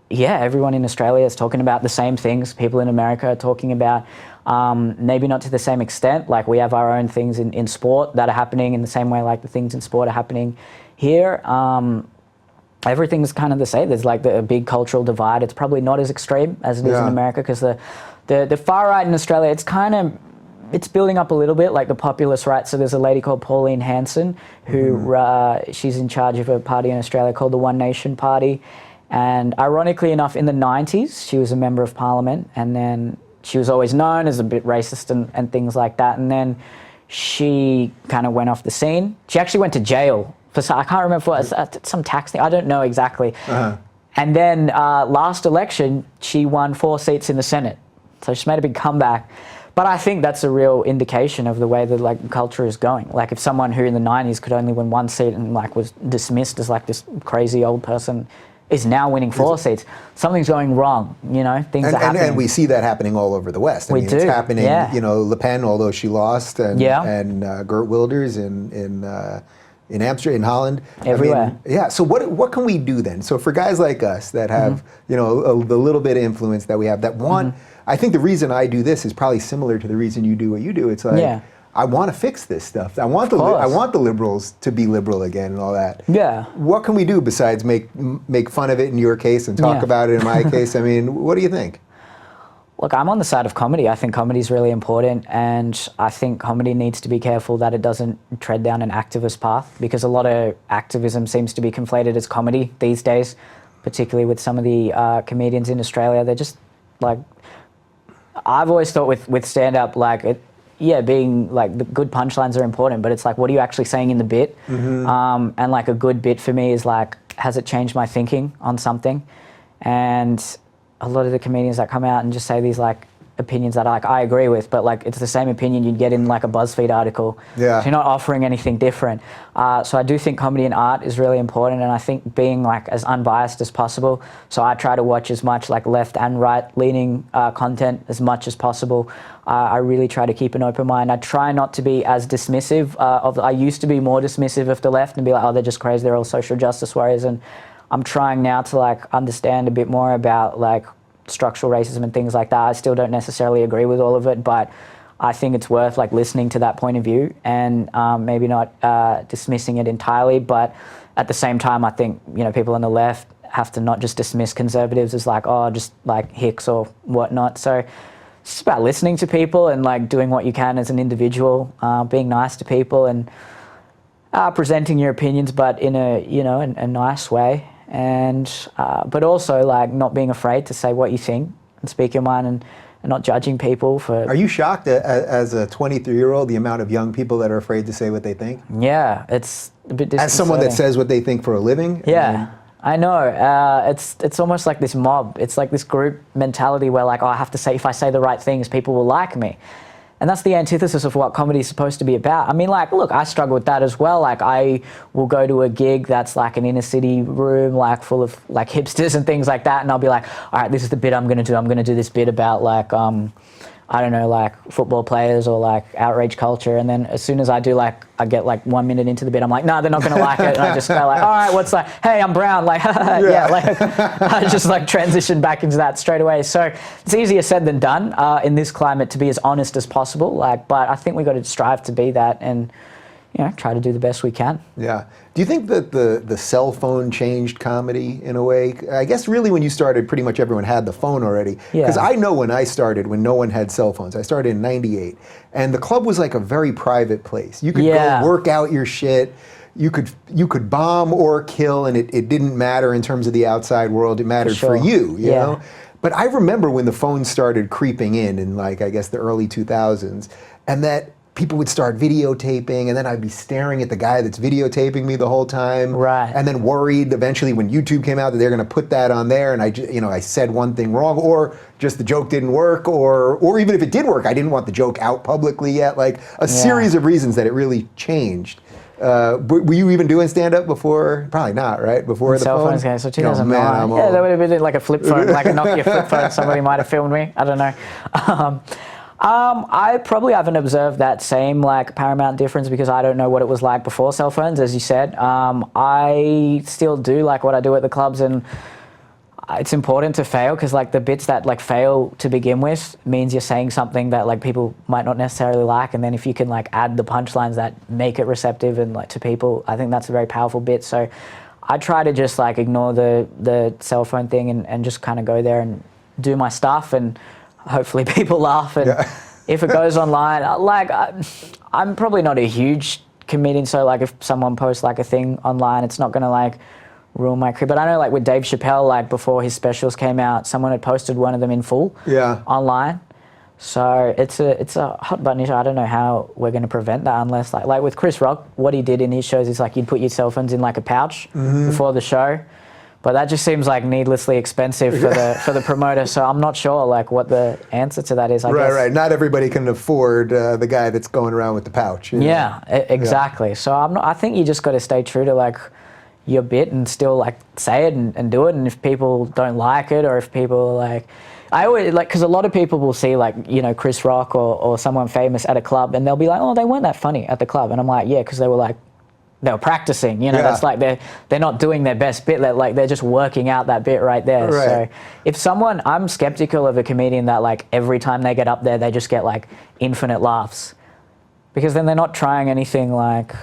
yeah, everyone in Australia is talking about the same things. People in America are talking about, maybe not to the same extent. Like we have our own things in sport that are happening in the same way like the things in sport are happening here. Everything's kind of the same. There's like a big cultural divide. It's probably not as extreme as it is in America because the far right in Australia, it's building up a little bit, like the populist right. So there's a lady called Pauline Hanson who she's in charge of a party in Australia called the One Nation Party. And ironically enough, in the 90s, she was a member of parliament. And then she was always known as a bit racist and things like that. And then she kind of went off the scene. She actually went to jail for I can't remember for some tax thing. I don't know exactly. And then last election, she won 4 seats in the Senate. So she made a big comeback. But I think that's a real indication of the way that like culture is going. Like if someone who in the 90s could only win 1 seat and like was dismissed as like this crazy old person is now winning 4 seats, something's going wrong, things are happening. And we see that happening all over the West. We do, It's happening, yeah. Le Pen, although she lost, and Geert Wilders in Amsterdam, in Holland. Everywhere. So what can we do then? So for guys like us that have, the little bit of influence that we have, that want, I think the reason I do this is probably similar to the reason you do what you do. It's like, I want to fix this stuff. I want the liberals to be liberal again and all that. Yeah. What can we do besides make fun of it in your case and talk about it in my case? I mean, what do you think? Look, I'm on the side of comedy. I think comedy is really important, and I think comedy needs to be careful that it doesn't tread down an activist path, because a lot of activism seems to be conflated as comedy these days, particularly with some of the comedians in Australia. They're just like, I've always thought with stand-up, like, being like, the good punchlines are important, but it's like, what are you actually saying in the bit? And like a good bit for me is like, has it changed my thinking on something? And a lot of the comedians that come out and just say these like opinions that I agree with, but like it's the same opinion you'd get in like a BuzzFeed article. Yeah. So you're not offering anything different. So I do think comedy and art is really important, and I think being like as unbiased as possible. So I try to watch as much like left and right leaning content as much as possible. I really try to keep an open mind. I try not to be as dismissive I used to be more dismissive of the left and be like, oh, they're just crazy, they're all social justice warriors. And I'm trying now to like understand a bit more about like structural racism and things like that. I still don't necessarily agree with all of it, but I think it's worth like listening to that point of view and maybe not dismissing it entirely. But at the same time, I think people on the left have to not just dismiss conservatives as like, oh, just like hicks or whatnot. So just about listening to people and like doing what you can as an individual, being nice to people and presenting your opinions, but in a nice way, and but also like not being afraid to say what you think and speak your mind and not judging people for. Are you shocked as a 23-year-old the amount of young people that are afraid to say what they think? Yeah, it's a bit disconcerting. As someone that says what they think for a living? Yeah. I know. It's almost like this mob. It's like this group mentality where like, oh, I have to say, if I say the right things, people will like me. And that's the antithesis of what comedy is supposed to be about. I mean, like, look, I struggle with that as well. Like, I will go to a gig that's like an inner city room, like full of like hipsters and things like that. And I'll be like, all right, this is the bit I'm going to do. I'm going to do this bit about like, I don't know, like football players or like outrage culture. And then as soon as I do like, I get like 1 minute into the bit, I'm like, no, they're not going to like it. And I just go like, all right, what's like, hey, I'm brown. Like, yeah, like I just like transition back into that straight away. So it's easier said than done in this climate to be as honest as possible. Like, but I think we got to strive to be that and, you know, try to do the best we can. Yeah. Do you think that the cell phone changed comedy in a way? I guess really when you started, pretty much everyone had the phone already. Because I know when I started, when no one had cell phones, I started in '98, and the club was like a very private place. You could go work out your shit. You could bomb or kill, and it didn't matter in terms of the outside world. It mattered for you, you know? But I remember when the phones started creeping in like, I guess the early 2000s, and that people would start videotaping, and then I'd be staring at the guy that's videotaping me the whole time. Right. And then worried eventually when YouTube came out that they're going to put that on there, and I said one thing wrong, or just the joke didn't work, or even if it did work, I didn't want the joke out publicly yet. Like a series of reasons that it really changed. Were you even doing stand-up before? Probably not, right? Before the cell phone? phones came, so 2009. Oh, man, yeah, that would have been like a flip phone, like a Nokia flip phone. Somebody might have filmed me. I don't know. I probably haven't observed that same like paramount difference because I don't know what it was like before cell phones, as you said. I still do like what I do at the clubs, and it's important to fail because like the bits that like fail to begin with means you're saying something that like people might not necessarily like, and then if you can like add the punchlines that make it receptive and like to people, I think that's a very powerful bit. So I try to just like ignore the cell phone thing and just kind of go there and do my stuff, and hopefully people laugh. And if it goes online, like I'm probably not a huge comedian, so like if someone posts like a thing online, it's not gonna like ruin my career. But I know like with Dave Chappelle, like before his specials came out, someone had posted one of them in full online. So it's a hot button issue. I don't know how we're going to prevent that unless like with Chris Rock, what he did in his shows is like you'd put your cell phones in like a pouch before the show. But that just seems like needlessly expensive for the promoter. So I'm not sure like what the answer to that is. I guess. Right. Not everybody can afford the guy that's going around with the pouch. You know? Yeah, exactly. So I think you just got to stay true to like your bit and still like say it and do it. And if people don't like it, or if people like, I always like, because a lot of people will see like, you know, Chris Rock or someone famous at a club, and they'll be like, oh, they weren't that funny at the club. And I'm like, yeah, because they were practicing, you know. That's like they're not doing their best bit, they're just working out that bit right there. So if someone, I'm skeptical of a comedian that like every time they get up there they just get like infinite laughs, because then they're not trying anything like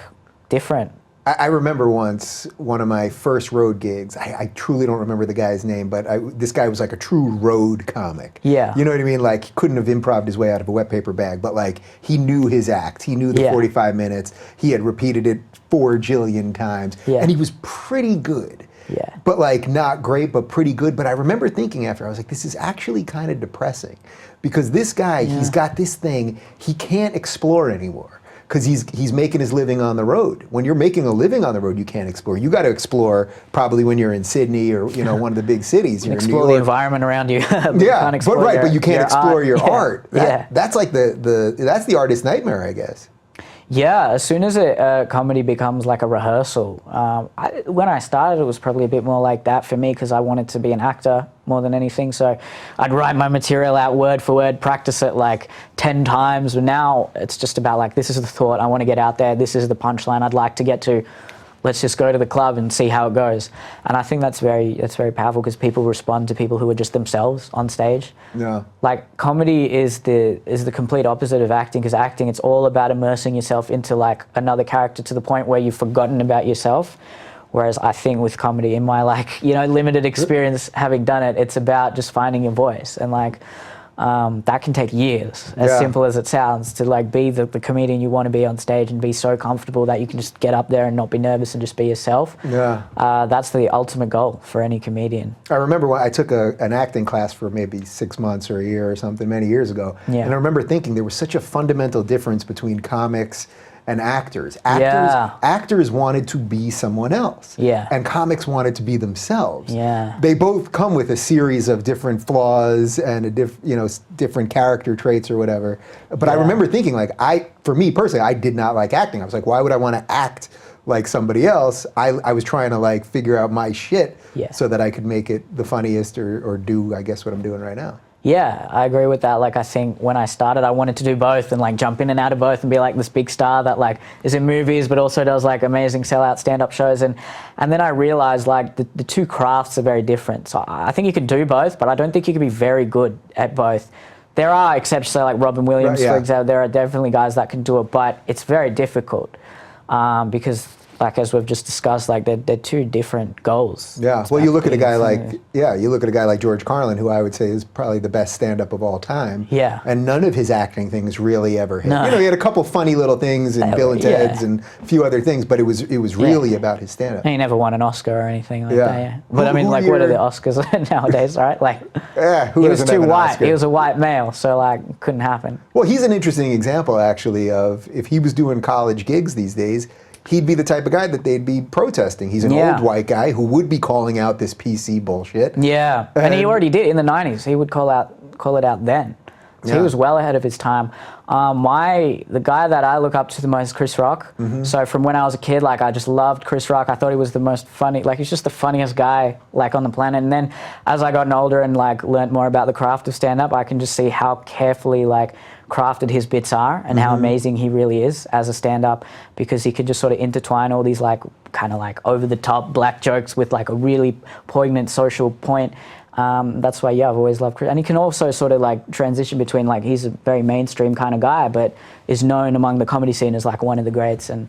different. I remember once one of my first road gigs. I truly don't remember the guy's name, but this guy was like a true road comic. Yeah. You know what I mean? Like he couldn't have improv'd his way out of a wet paper bag, but like he knew his act. He knew the 45 minutes. He had repeated it 4 jillion times. And he was pretty good. Yeah. But like not great, but pretty good. But I remember thinking after, I was like, this is actually kind of depressing, because this guy, he's got this thing he can't explore anymore. Because he's making his living on the road. When you're making a living on the road, you can't explore. You got to explore probably when you're in Sydney or one of the big cities. You're explore the environment around you. But you can't explore your art. That's like that's the artist's nightmare, I guess. Yeah, as soon as a comedy becomes like a rehearsal. When I started, it was probably a bit more like that for me because I wanted to be an actor more than anything. So I'd write my material out word for word, practice it like 10 times. But now it's just about like, this is the thought I want to get out there. This is the punchline I'd like to get to. Let's just go to the club and see how it goes. And I think that's very powerful because people respond to people who are just themselves on stage. Yeah. Like comedy is the complete opposite of acting, because acting, it's all about immersing yourself into like another character to the point where you've forgotten about yourself. Whereas I think with comedy, in my like, limited experience having done it, it's about just finding your voice. And like that can take years, as simple as it sounds, to like be the comedian you want to be on stage and be so comfortable that you can just get up there and not be nervous and just be yourself. That's the ultimate goal for any comedian. I remember when I took an acting class for maybe 6 months or a year or something many years ago, and I remember thinking there was such a fundamental difference between comics and actors. Actors wanted to be someone else. And comics wanted to be themselves. They both come with a series of different flaws and different character traits or whatever. But I remember thinking, like, for me personally, I did not like acting. I was like, why would I want to act like somebody else? I was trying to like figure out my shit so that I could make it the funniest or do, I guess, what I'm doing right now. Yeah, I agree with that. Like, I think when I started, I wanted to do both and like jump in and out of both and be like this big star that like is in movies but also does like amazing sellout stand-up shows. And then I realized like the two crafts are very different. So I think you can do both, but I don't think you can be very good at both. There are exceptions, so like Robin Williams, for example. There are definitely guys that can do it, but it's very difficult because, like as we've just discussed, like they're two different goals. Well, you look at a guy like George Carlin, who I would say is probably the best stand-up of all time. And none of his acting things really ever hit. He had a couple funny little things in Bill and Ted's and a few other things, but it was really about his stand-up. And he never won an Oscar or anything like that. But I mean, like, what are the Oscars nowadays, right? Like, he was too white. He was a white male, so like, couldn't happen. Well, he's an interesting example, actually, of if he was doing college gigs these days, he'd be the type of guy that they'd be protesting. He's an old white guy who would be calling out this PC bullshit. And he already did in the 90s. He would call it out then. So he was well ahead of his time. The guy that I look up to the most is Chris Rock. So from when I was a kid, like, I just loved Chris Rock. I thought he was the most funny, like, he's just the funniest guy like on the planet. And then as I gotten older and like learned more about the craft of stand-up, I can just see how carefully like crafted his bits are and how amazing he really is as a stand-up, because he could just sort of intertwine all these like kind of like over-the-top black jokes with like a really poignant social point. That's why, I've always loved Chris. And he can also sort of like transition between, like, he's a very mainstream kind of guy, but is known among the comedy scene as like one of the greats. And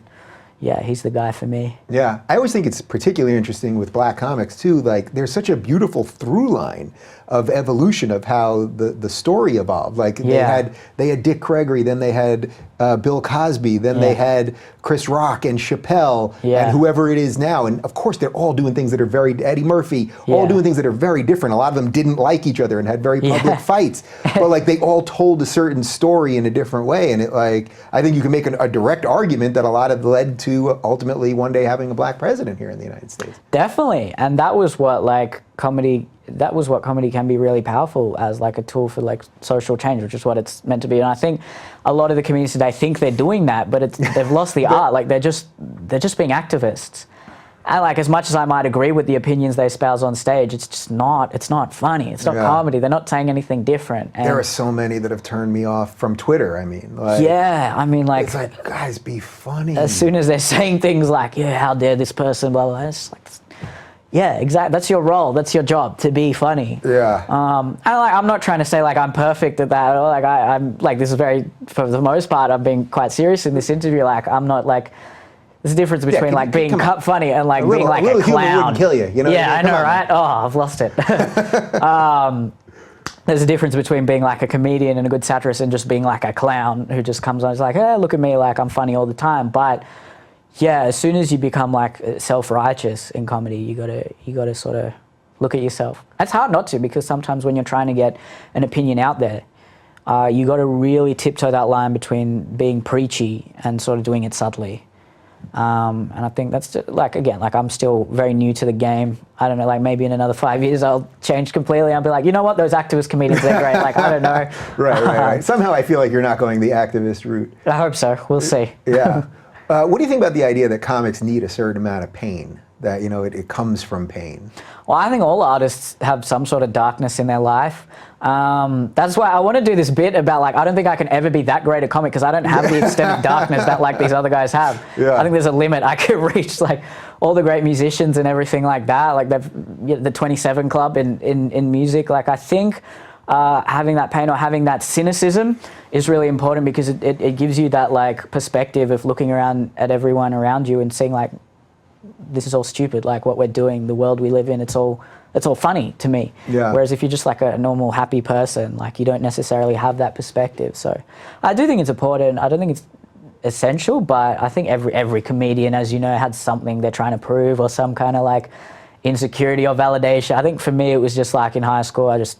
he's the guy for me. I always think it's particularly interesting with black comics too. Like, there's such a beautiful through line of evolution of how the story evolved. Like, they had Dick Gregory, then they had Bill Cosby, then they had Chris Rock and Chappelle and whoever it is now. And of course, they're all doing things that are Eddie Murphy, all doing things that are very different. A lot of them didn't like each other and had very public fights, but like they all told a certain story in a different way. And it, like, I think you can make a direct argument that a lot of led to ultimately one day having a black president here in the United States. Definitely. And that was what comedy can be really powerful as like a tool for like social change, which is what it's meant to be. And I think a lot of the comedians today think they're doing that, but they've lost the art. Like, they're just being activists. And like, as much as I might agree with the opinions they espouse on stage, it's not funny. It's not comedy. They're not saying anything different. And there are so many that have turned me off from Twitter. I mean, like, like, it's like, guys, be funny. As soon as they're saying things like, how dare this person, blah, blah, it's like, exactly. That's your role. That's your job, to be funny. And like, I'm not trying to say like I'm perfect at that. Or like I'm like, this is for the most part, I'm being quite serious in this interview. Like, I'm not like, there's a difference between like being funny and like being like a clown. Humor wouldn't kill you. You know? I know, right? Oh, I've lost it. There's a difference between being like a comedian and a good satirist and just being like a clown who just comes on and is like, hey, look at me, like I'm funny all the time. But as soon as you become like self-righteous in comedy, you gotta sort of look at yourself. It's hard not to, because sometimes when you're trying to get an opinion out there, you got to really tiptoe that line between being preachy and sort of doing it subtly. And I think that's just, like, again, like, I'm still very new to the game. I don't know, like, maybe in another 5 years I'll change completely. I'll be like, you know what, those activist comedians, they're great. Like, I don't know. Right. Somehow I feel like you're not going the activist route. I hope so. We'll see. What do you think about the idea that comics need a certain amount of pain? That, it comes from pain? Well, I think all artists have some sort of darkness in their life. That's why I want to do this bit about, like, I don't think I can ever be that great a comic because I don't have the extent of darkness that, like, these other guys have. I think there's a limit I could reach. Like, all the great musicians and everything like that, like the 27 Club in music. Like, I think having that pain or having that cynicism is really important, because it gives you that, like, perspective of looking around at everyone around you and seeing, like, this is all stupid, like what we're doing, the world we live in, it's all all funny to me. Yeah. Whereas if you're just like a normal happy person, like you don't necessarily have that perspective. So I do think it's important. I don't think it's essential, but I think every comedian, as you know, had something they're trying to prove or some kind of like insecurity or validation. I think for me it was just like in high school I just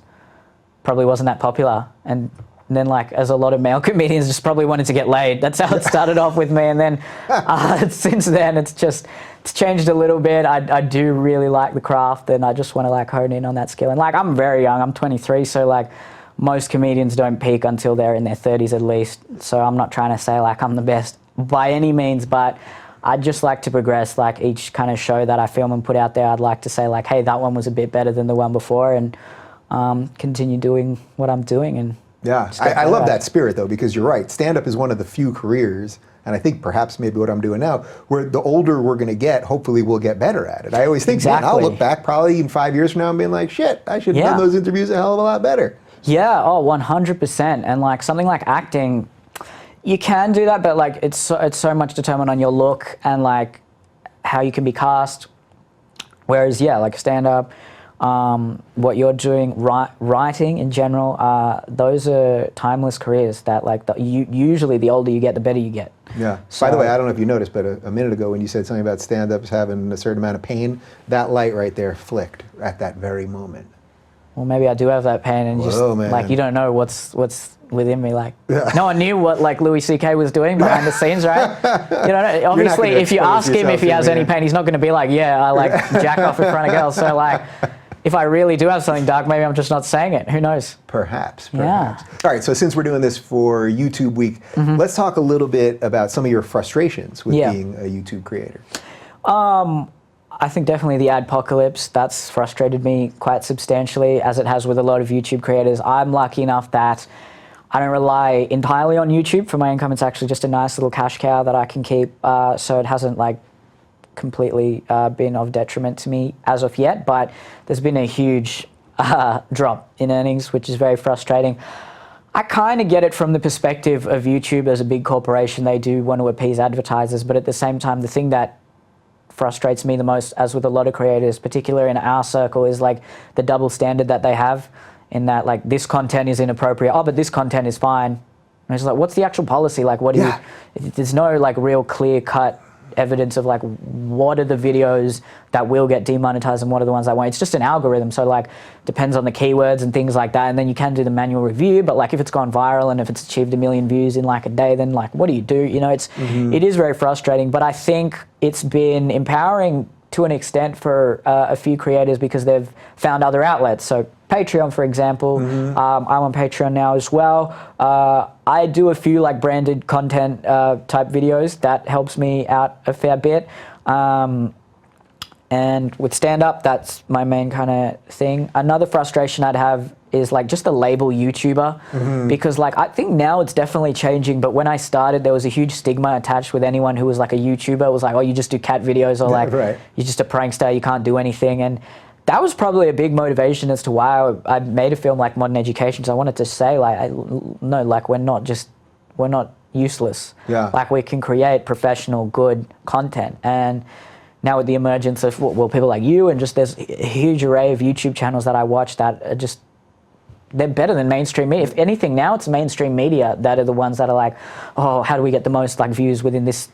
probably wasn't that popular, and then like as a lot of male comedians just probably wanted to get laid. That's how it started off with me, and then since then it's changed a little bit. I do really like the craft, and I just want to like hone in on that skill. And like I'm very young, I'm 23, so like most comedians don't peak until they're in their 30s at least. So I'm not trying to say like I'm the best by any means, but I'd just like to progress. Like each kind of show that I film and put out there, I'd like to say like, hey, that one was a bit better than the one before, and continue doing what I'm doing. And yeah, I love that spirit though, because you're right. Stand-up is one of the few careers, and I think perhaps maybe what I'm doing now, where the older we're going to get, hopefully we'll get better at it. I always think, man, I'll look back probably in 5 years from now and being like, shit, I should have done those interviews a hell of a lot better. Yeah, 100%. And like something like acting, you can do that, but like it's so much determined on your look and like how you can be cast. Whereas like stand-up, what you're doing, writing in general, those are timeless careers that like usually the older you get, the better you get. Yeah. So, by the way, I don't know if you noticed, but a minute ago when you said something about stand-ups having a certain amount of pain, that light right there flicked at that very moment. Well, maybe I do have that pain, and like you don't know what's within me. Like no one knew what like Louis C.K. was doing behind the scenes, right? You know, obviously, if you ask him if he has any pain, he's not going to be like, yeah, I like jack off in front of girls. So like, if I really do have something dark, maybe I'm just not saying it. Who knows? Perhaps. Yeah. All right. So since we're doing this for YouTube Week, let's talk a little bit about some of your frustrations with being a YouTube creator. I think definitely the adpocalypse, that's frustrated me quite substantially, as it has with a lot of YouTube creators. I'm lucky enough that I don't rely entirely on YouTube for my income. It's actually just a nice little cash cow that I can keep, so it hasn't like completely been of detriment to me as of yet, but there's been a huge drop in earnings, which is very frustrating. I kind of get it from the perspective of YouTube as a big corporation. They do want to appease advertisers, but at the same time, the thing that frustrates me the most, as with a lot of creators, particularly in our circle, is like the double standard that they have, in that like this content is inappropriate, but this content is fine. And it's like, what's the actual policy? Like, what do you, there's no like real clear cut evidence of like what are the videos that will get demonetized and what are the ones that won't. It's just an algorithm, so like depends on the keywords and things like that, and then you can do the manual review, but like if it's gone viral and if it's achieved 1 million views in like a day, then like what do you do? You know, it is very frustrating, but I think it's been empowering to an extent for a few creators because they've found other outlets. So Patreon, for example, I'm on Patreon now as well. I do a few like branded content type videos that helps me out a fair bit. And with stand-up, that's my main kind of thing. Another frustration I'd have is like just the label YouTuber, because like I think now it's definitely changing, but when I started there was a huge stigma attached with anyone who was like a YouTuber. It was like, oh, you just do cat videos, or like you're just a prankster, you can't do anything. And that was probably a big motivation as to why I made a film like Modern Education. So I wanted to say like, no, like we're not useless. Like we can create professional, good content. And now with the emergence of people like you, and just there's a huge array of YouTube channels that I watch that are just, they're better than mainstream media. If anything, now it's mainstream media that are the ones that are like, oh, how do we get the most like views within this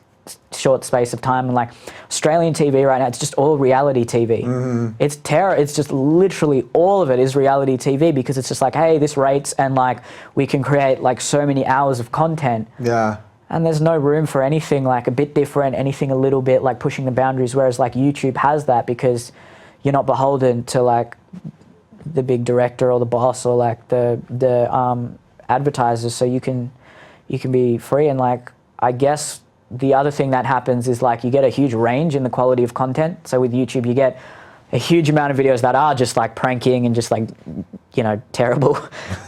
short space of time? And like Australian TV right now, it's just all reality TV. It's terror. It's just literally all of it is reality TV, because it's just like, hey, this rates, and like we can create like so many hours of content. And there's no room for anything like a bit different, anything a little bit like pushing the boundaries, whereas like YouTube has that, because you're not beholden to like the big director or the boss or like the advertisers, so you can be free. And like I guess the other thing that happens is like you get a huge range in the quality of content. So with YouTube you get a huge amount of videos that are just like pranking and just like, you know, terrible.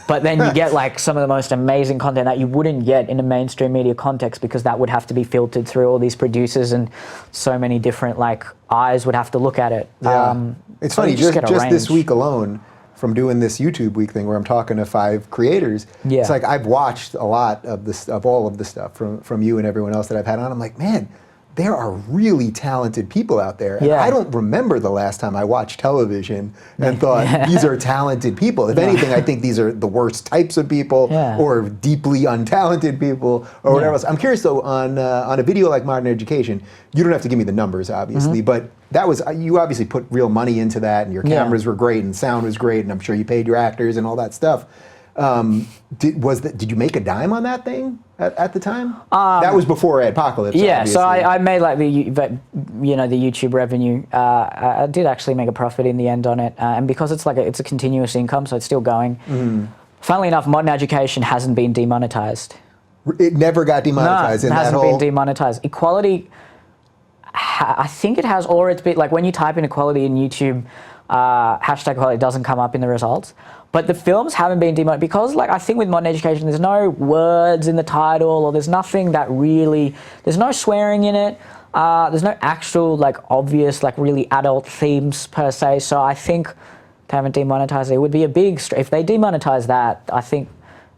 But then you get like some of the most amazing content that you wouldn't get in a mainstream media context, because that would have to be filtered through all these producers, and so many different like eyes would have to look at it. It's funny, just this week alone, from doing this YouTube Week thing where I'm talking to 5 creators, it's like I've watched a lot of this, of all of the stuff from you and everyone else that I've had on. I'm like, man, there are really talented people out there. And I don't remember the last time I watched television and thought, these are talented people. If anything, I think these are the worst types of people or deeply untalented people or whatever else. I'm curious though, on a video like Modern Education, you don't have to give me the numbers, obviously, but that was, you obviously put real money into that, and your cameras were great and sound was great, and I'm sure you paid your actors and all that stuff. Did you make a dime on that thing at the time? That was before Apocalypse. Yeah, obviously. so I made like the YouTube revenue. I did actually make a profit in the end on it, and because it's like it's a continuous income, so it's still going. Funnily enough, Modern Education hasn't been demonetized. It never got demonetized. No, it hasn't been demonetized. Equality, I think it has, or it's been like when you type in equality in YouTube, hashtag equality doesn't come up in the results. But the films haven't been demonetized because, like, I think with Modern Education, there's no words in the title, or there's nothing that really, there's no swearing in it. There's no actual, like, obvious, like, really adult themes per se. So I think they haven't demonetized it. It would be a big, if they demonetize that, I think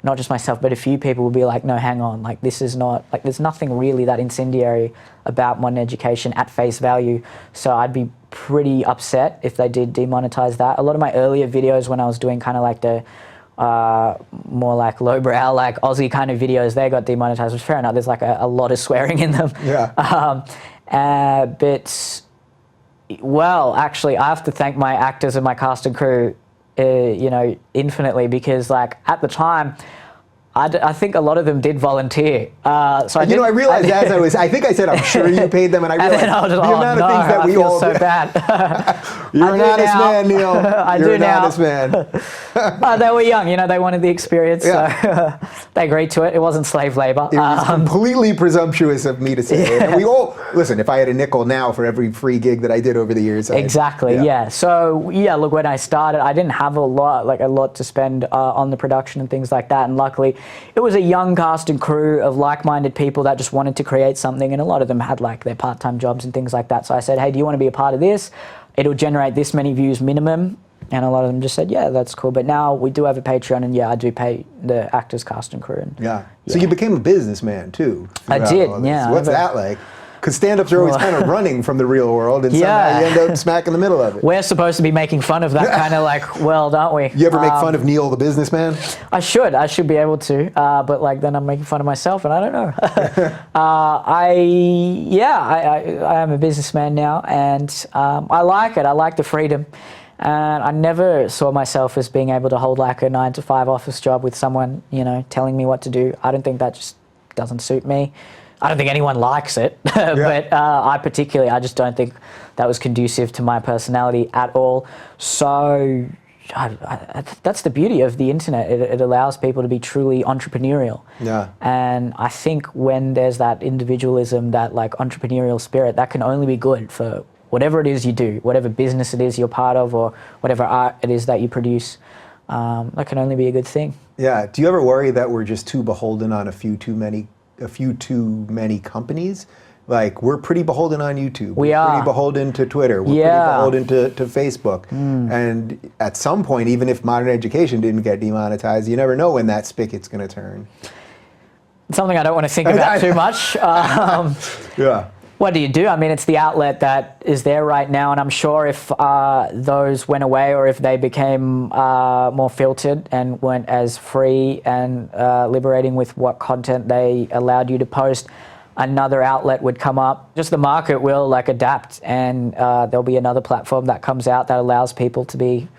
not just myself, but a few people would be like, no, hang on, like, this is not, like, there's nothing really that incendiary about Modern Education at face value. So I'd be pretty upset if they did demonetize that. A lot of my earlier videos when I was doing kind of like the more like lowbrow, like Aussie kind of videos, they got demonetized, which fair enough, there's like a lot of swearing in them. But, well, actually, I have to thank my actors and my cast and crew, infinitely, because like at the time, I think a lot of them did volunteer. So I realized I think I said, I'm sure you paid them, and I realized the amount of things that we all so bad. You're an honest man, Neel. You're an honest man. They were young, they wanted the experience, so they agreed to it. It wasn't slave labor. It was completely presumptuous of me to say it. And we all, listen, if I had a nickel now for every free gig that I did over the years. Exactly, So, look, when I started, I didn't have a lot to spend on the production and things like that, and luckily, it was a young cast and crew of like-minded people that just wanted to create something, and a lot of them had like their part-time jobs and things like that. So I said, hey, do you want to be a part of this? It'll generate this many views minimum. And a lot of them just said, yeah, that's cool. But now we do have a Patreon, and I do pay the actors, cast and crew. So you became a businessman too. I did, What's that like? Because stand-ups are always kind of running from the real world, and somehow you end up smack in the middle of it. We're supposed to be making fun of that kind of like world, aren't we? You ever make fun of Neel the businessman? I should be able to, but like then I'm making fun of myself, and I don't know. I am a businessman now, and I like it. I like the freedom. And I never saw myself as being able to hold like a 9-to-5 office job with someone, telling me what to do. I don't think that just doesn't suit me. I don't think anyone likes it, but I just don't think that was conducive to my personality at all. So that's the beauty of the internet. It allows people to be truly entrepreneurial. And I think when there's that individualism, that like entrepreneurial spirit, that can only be good for whatever it is you do, whatever business it is you're part of, or whatever art it is that you produce. That can only be a good thing. Do you ever worry that we're just too beholden on a few too many companies? Like, we're pretty beholden on YouTube. We're pretty beholden to Twitter. We're pretty beholden to Facebook. And at some point, even if Modern Education didn't get demonetized, you never know when that spigot's going to turn. It's something I don't want to think about too much. What do you do? I mean, it's the outlet that is there right now, and I'm sure if those went away, or if they became more filtered and weren't as free and liberating with what content they allowed you to post, another outlet would come up. Just the market will like adapt, and there'll be another platform that comes out that allows people to be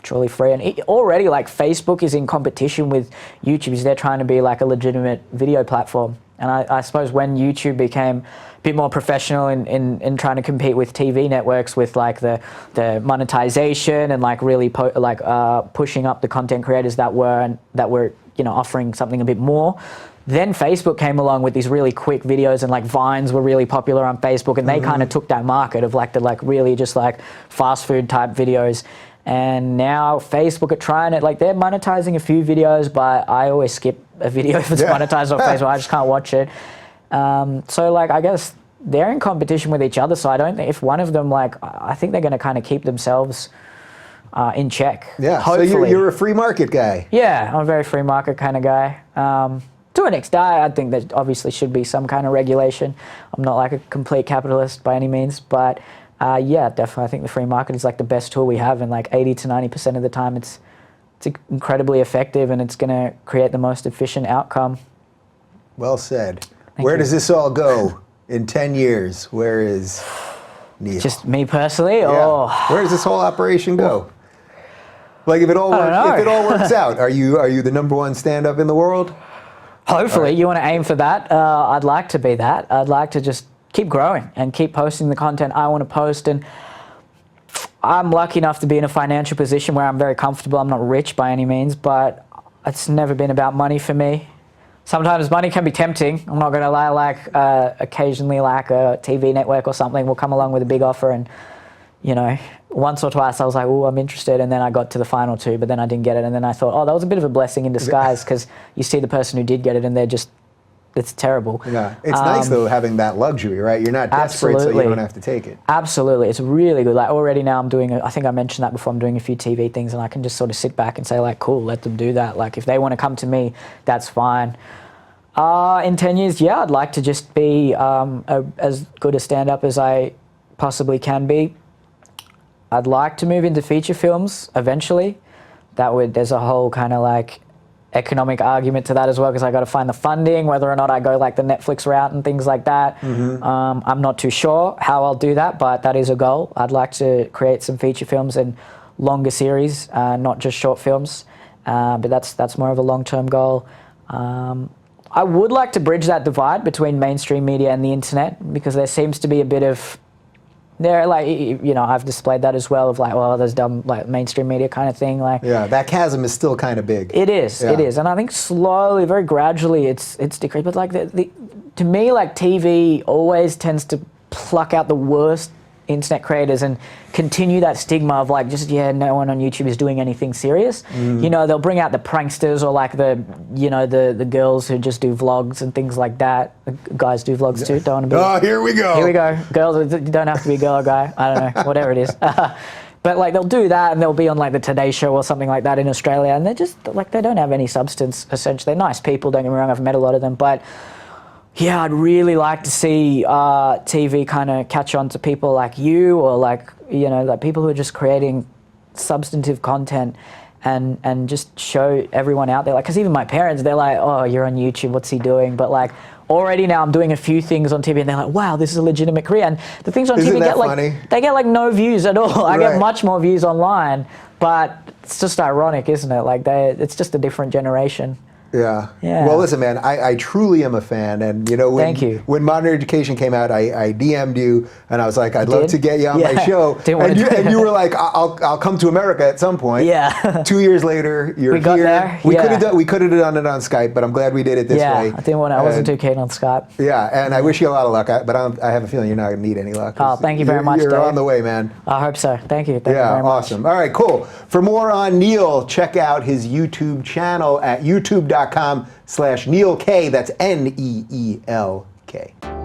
truly free. And already, like, Facebook is in competition with YouTube, because they're trying to be like a legitimate video platform. And I suppose when YouTube became a bit more professional in trying to compete with TV networks with like the monetization and like really pushing up the content creators that were offering something a bit more, then Facebook came along with these really quick videos, and like Vines were really popular on Facebook, and they kind of took that market of like the like really just like fast food type videos. And now Facebook are trying it, like they're monetizing a few videos, but I always skip a video if it's monetized on Facebook. I just can't watch it. So like, I guess they're in competition with each other. So I don't think if one of them, like, I think they're going to kind of keep themselves in check. Yeah, hopefully. So you're a free market guy. Yeah, I'm a very free market kind of guy. to an extent, I think there obviously should be some kind of regulation. I'm not like a complete capitalist by any means, but yeah, definitely I think the free market is like the best tool we have, and like 80 to 90% of the time it's incredibly effective, and it's going to create the most efficient outcome. Well said. Thank you. Does this all go in 10 years? Where is Neel? Just me personally, Yeah. or Where does this whole operation go? Like if it all works out, are you the #1 stand-up in the world? hopefully you want to aim for that. I'd like to be that. I'd like to just keep growing and keep posting the content I want to post, and I'm lucky enough to be in a financial position where I'm very comfortable. I'm not rich by any means, but it's never been about money for me. Sometimes money can be tempting. I'm not going to lie. Like occasionally, like a TV network or something will come along with a big offer, and you know, once or twice I was like, "Oh, I'm interested," and then I got to the final 2, but then I didn't get it, and then I thought, "Oh, that was a bit of a blessing in disguise," because you see the person who did get it, and it's terrible. Yeah, it's nice though having that luxury, right? You're not desperate, so you don't have to take it. Absolutely, it's really good. Like already now, I'm doing. I think I mentioned that before. I'm doing a few TV things, and I can just sort of sit back and say, like, "Cool, let them do that." Like if they want to come to me, that's fine. In 10 years, yeah, I'd like to just be as good a stand-up as I possibly can be. I'd like to move into feature films eventually. There's a whole kind of like economic argument to that as well, because I got to find the funding, whether or not I go like the Netflix route and things like that. I'm not too sure how I'll do that, but that is a goal. I'd like to create some feature films and longer series, not just short films, but that's more of a long-term goal. I would like to bridge that divide between mainstream media and the internet, because there seems to be a bit of, like, you know, I've displayed that as well, of like, well, there's dumb like mainstream media kind of thing. Like, yeah, that chasm is still kind of big. It is, Yeah. it is, and I think slowly, very gradually, it's decreased. But like to me, like TV always tends to pluck out the worst internet creators and continue that stigma of like, just no one on YouTube is doing anything serious. You know, they'll bring out the pranksters, or like the girls who just do vlogs and things like that. The guys do vlogs too. Don't want to be. Oh, here we go. Here we go. Girls, you don't have to be a girl or guy. I don't know, whatever it is. But like they'll do that, and they'll be on like the Today Show or something like that in Australia, and they're just like, they don't have any substance. Essentially, they're nice people. Don't get me wrong. I've met a lot of them, but. Yeah, I'd really like to see TV kind of catch on to people like you, or like, you know, like people who are just creating substantive content and just show everyone out there. Like, because even my parents, they're like, "Oh, you're on YouTube, what's he doing?" But like, already now I'm doing a few things on TV, and they're like, "Wow, this is a legitimate career." And the things on TV get like, they get like no views at all. I get much more views online, but it's just ironic, isn't it? Like it's just a different generation. Yeah. Yeah. Well, listen, man, I truly am a fan, and you know, Thank you. When Modern Education came out, I DM'd you, and I was like, I'd love to get you on my show, and you were like, I'll come to America at some point. Yeah. 2 years later, you're we got here. there. We could have done it on Skype, but I'm glad we did it this way. I didn't want to. I wasn't too keen on Skype. Yeah, and I wish you a lot of luck, but I have a feeling you're not going to need any luck. Oh, thank you very much, You're Dave. on the way, man. I hope so. Thank you. Thank you very much. Awesome. All right, cool. For more on Neel, check out his YouTube channel at youtube.com/NeelK. That's NeelK.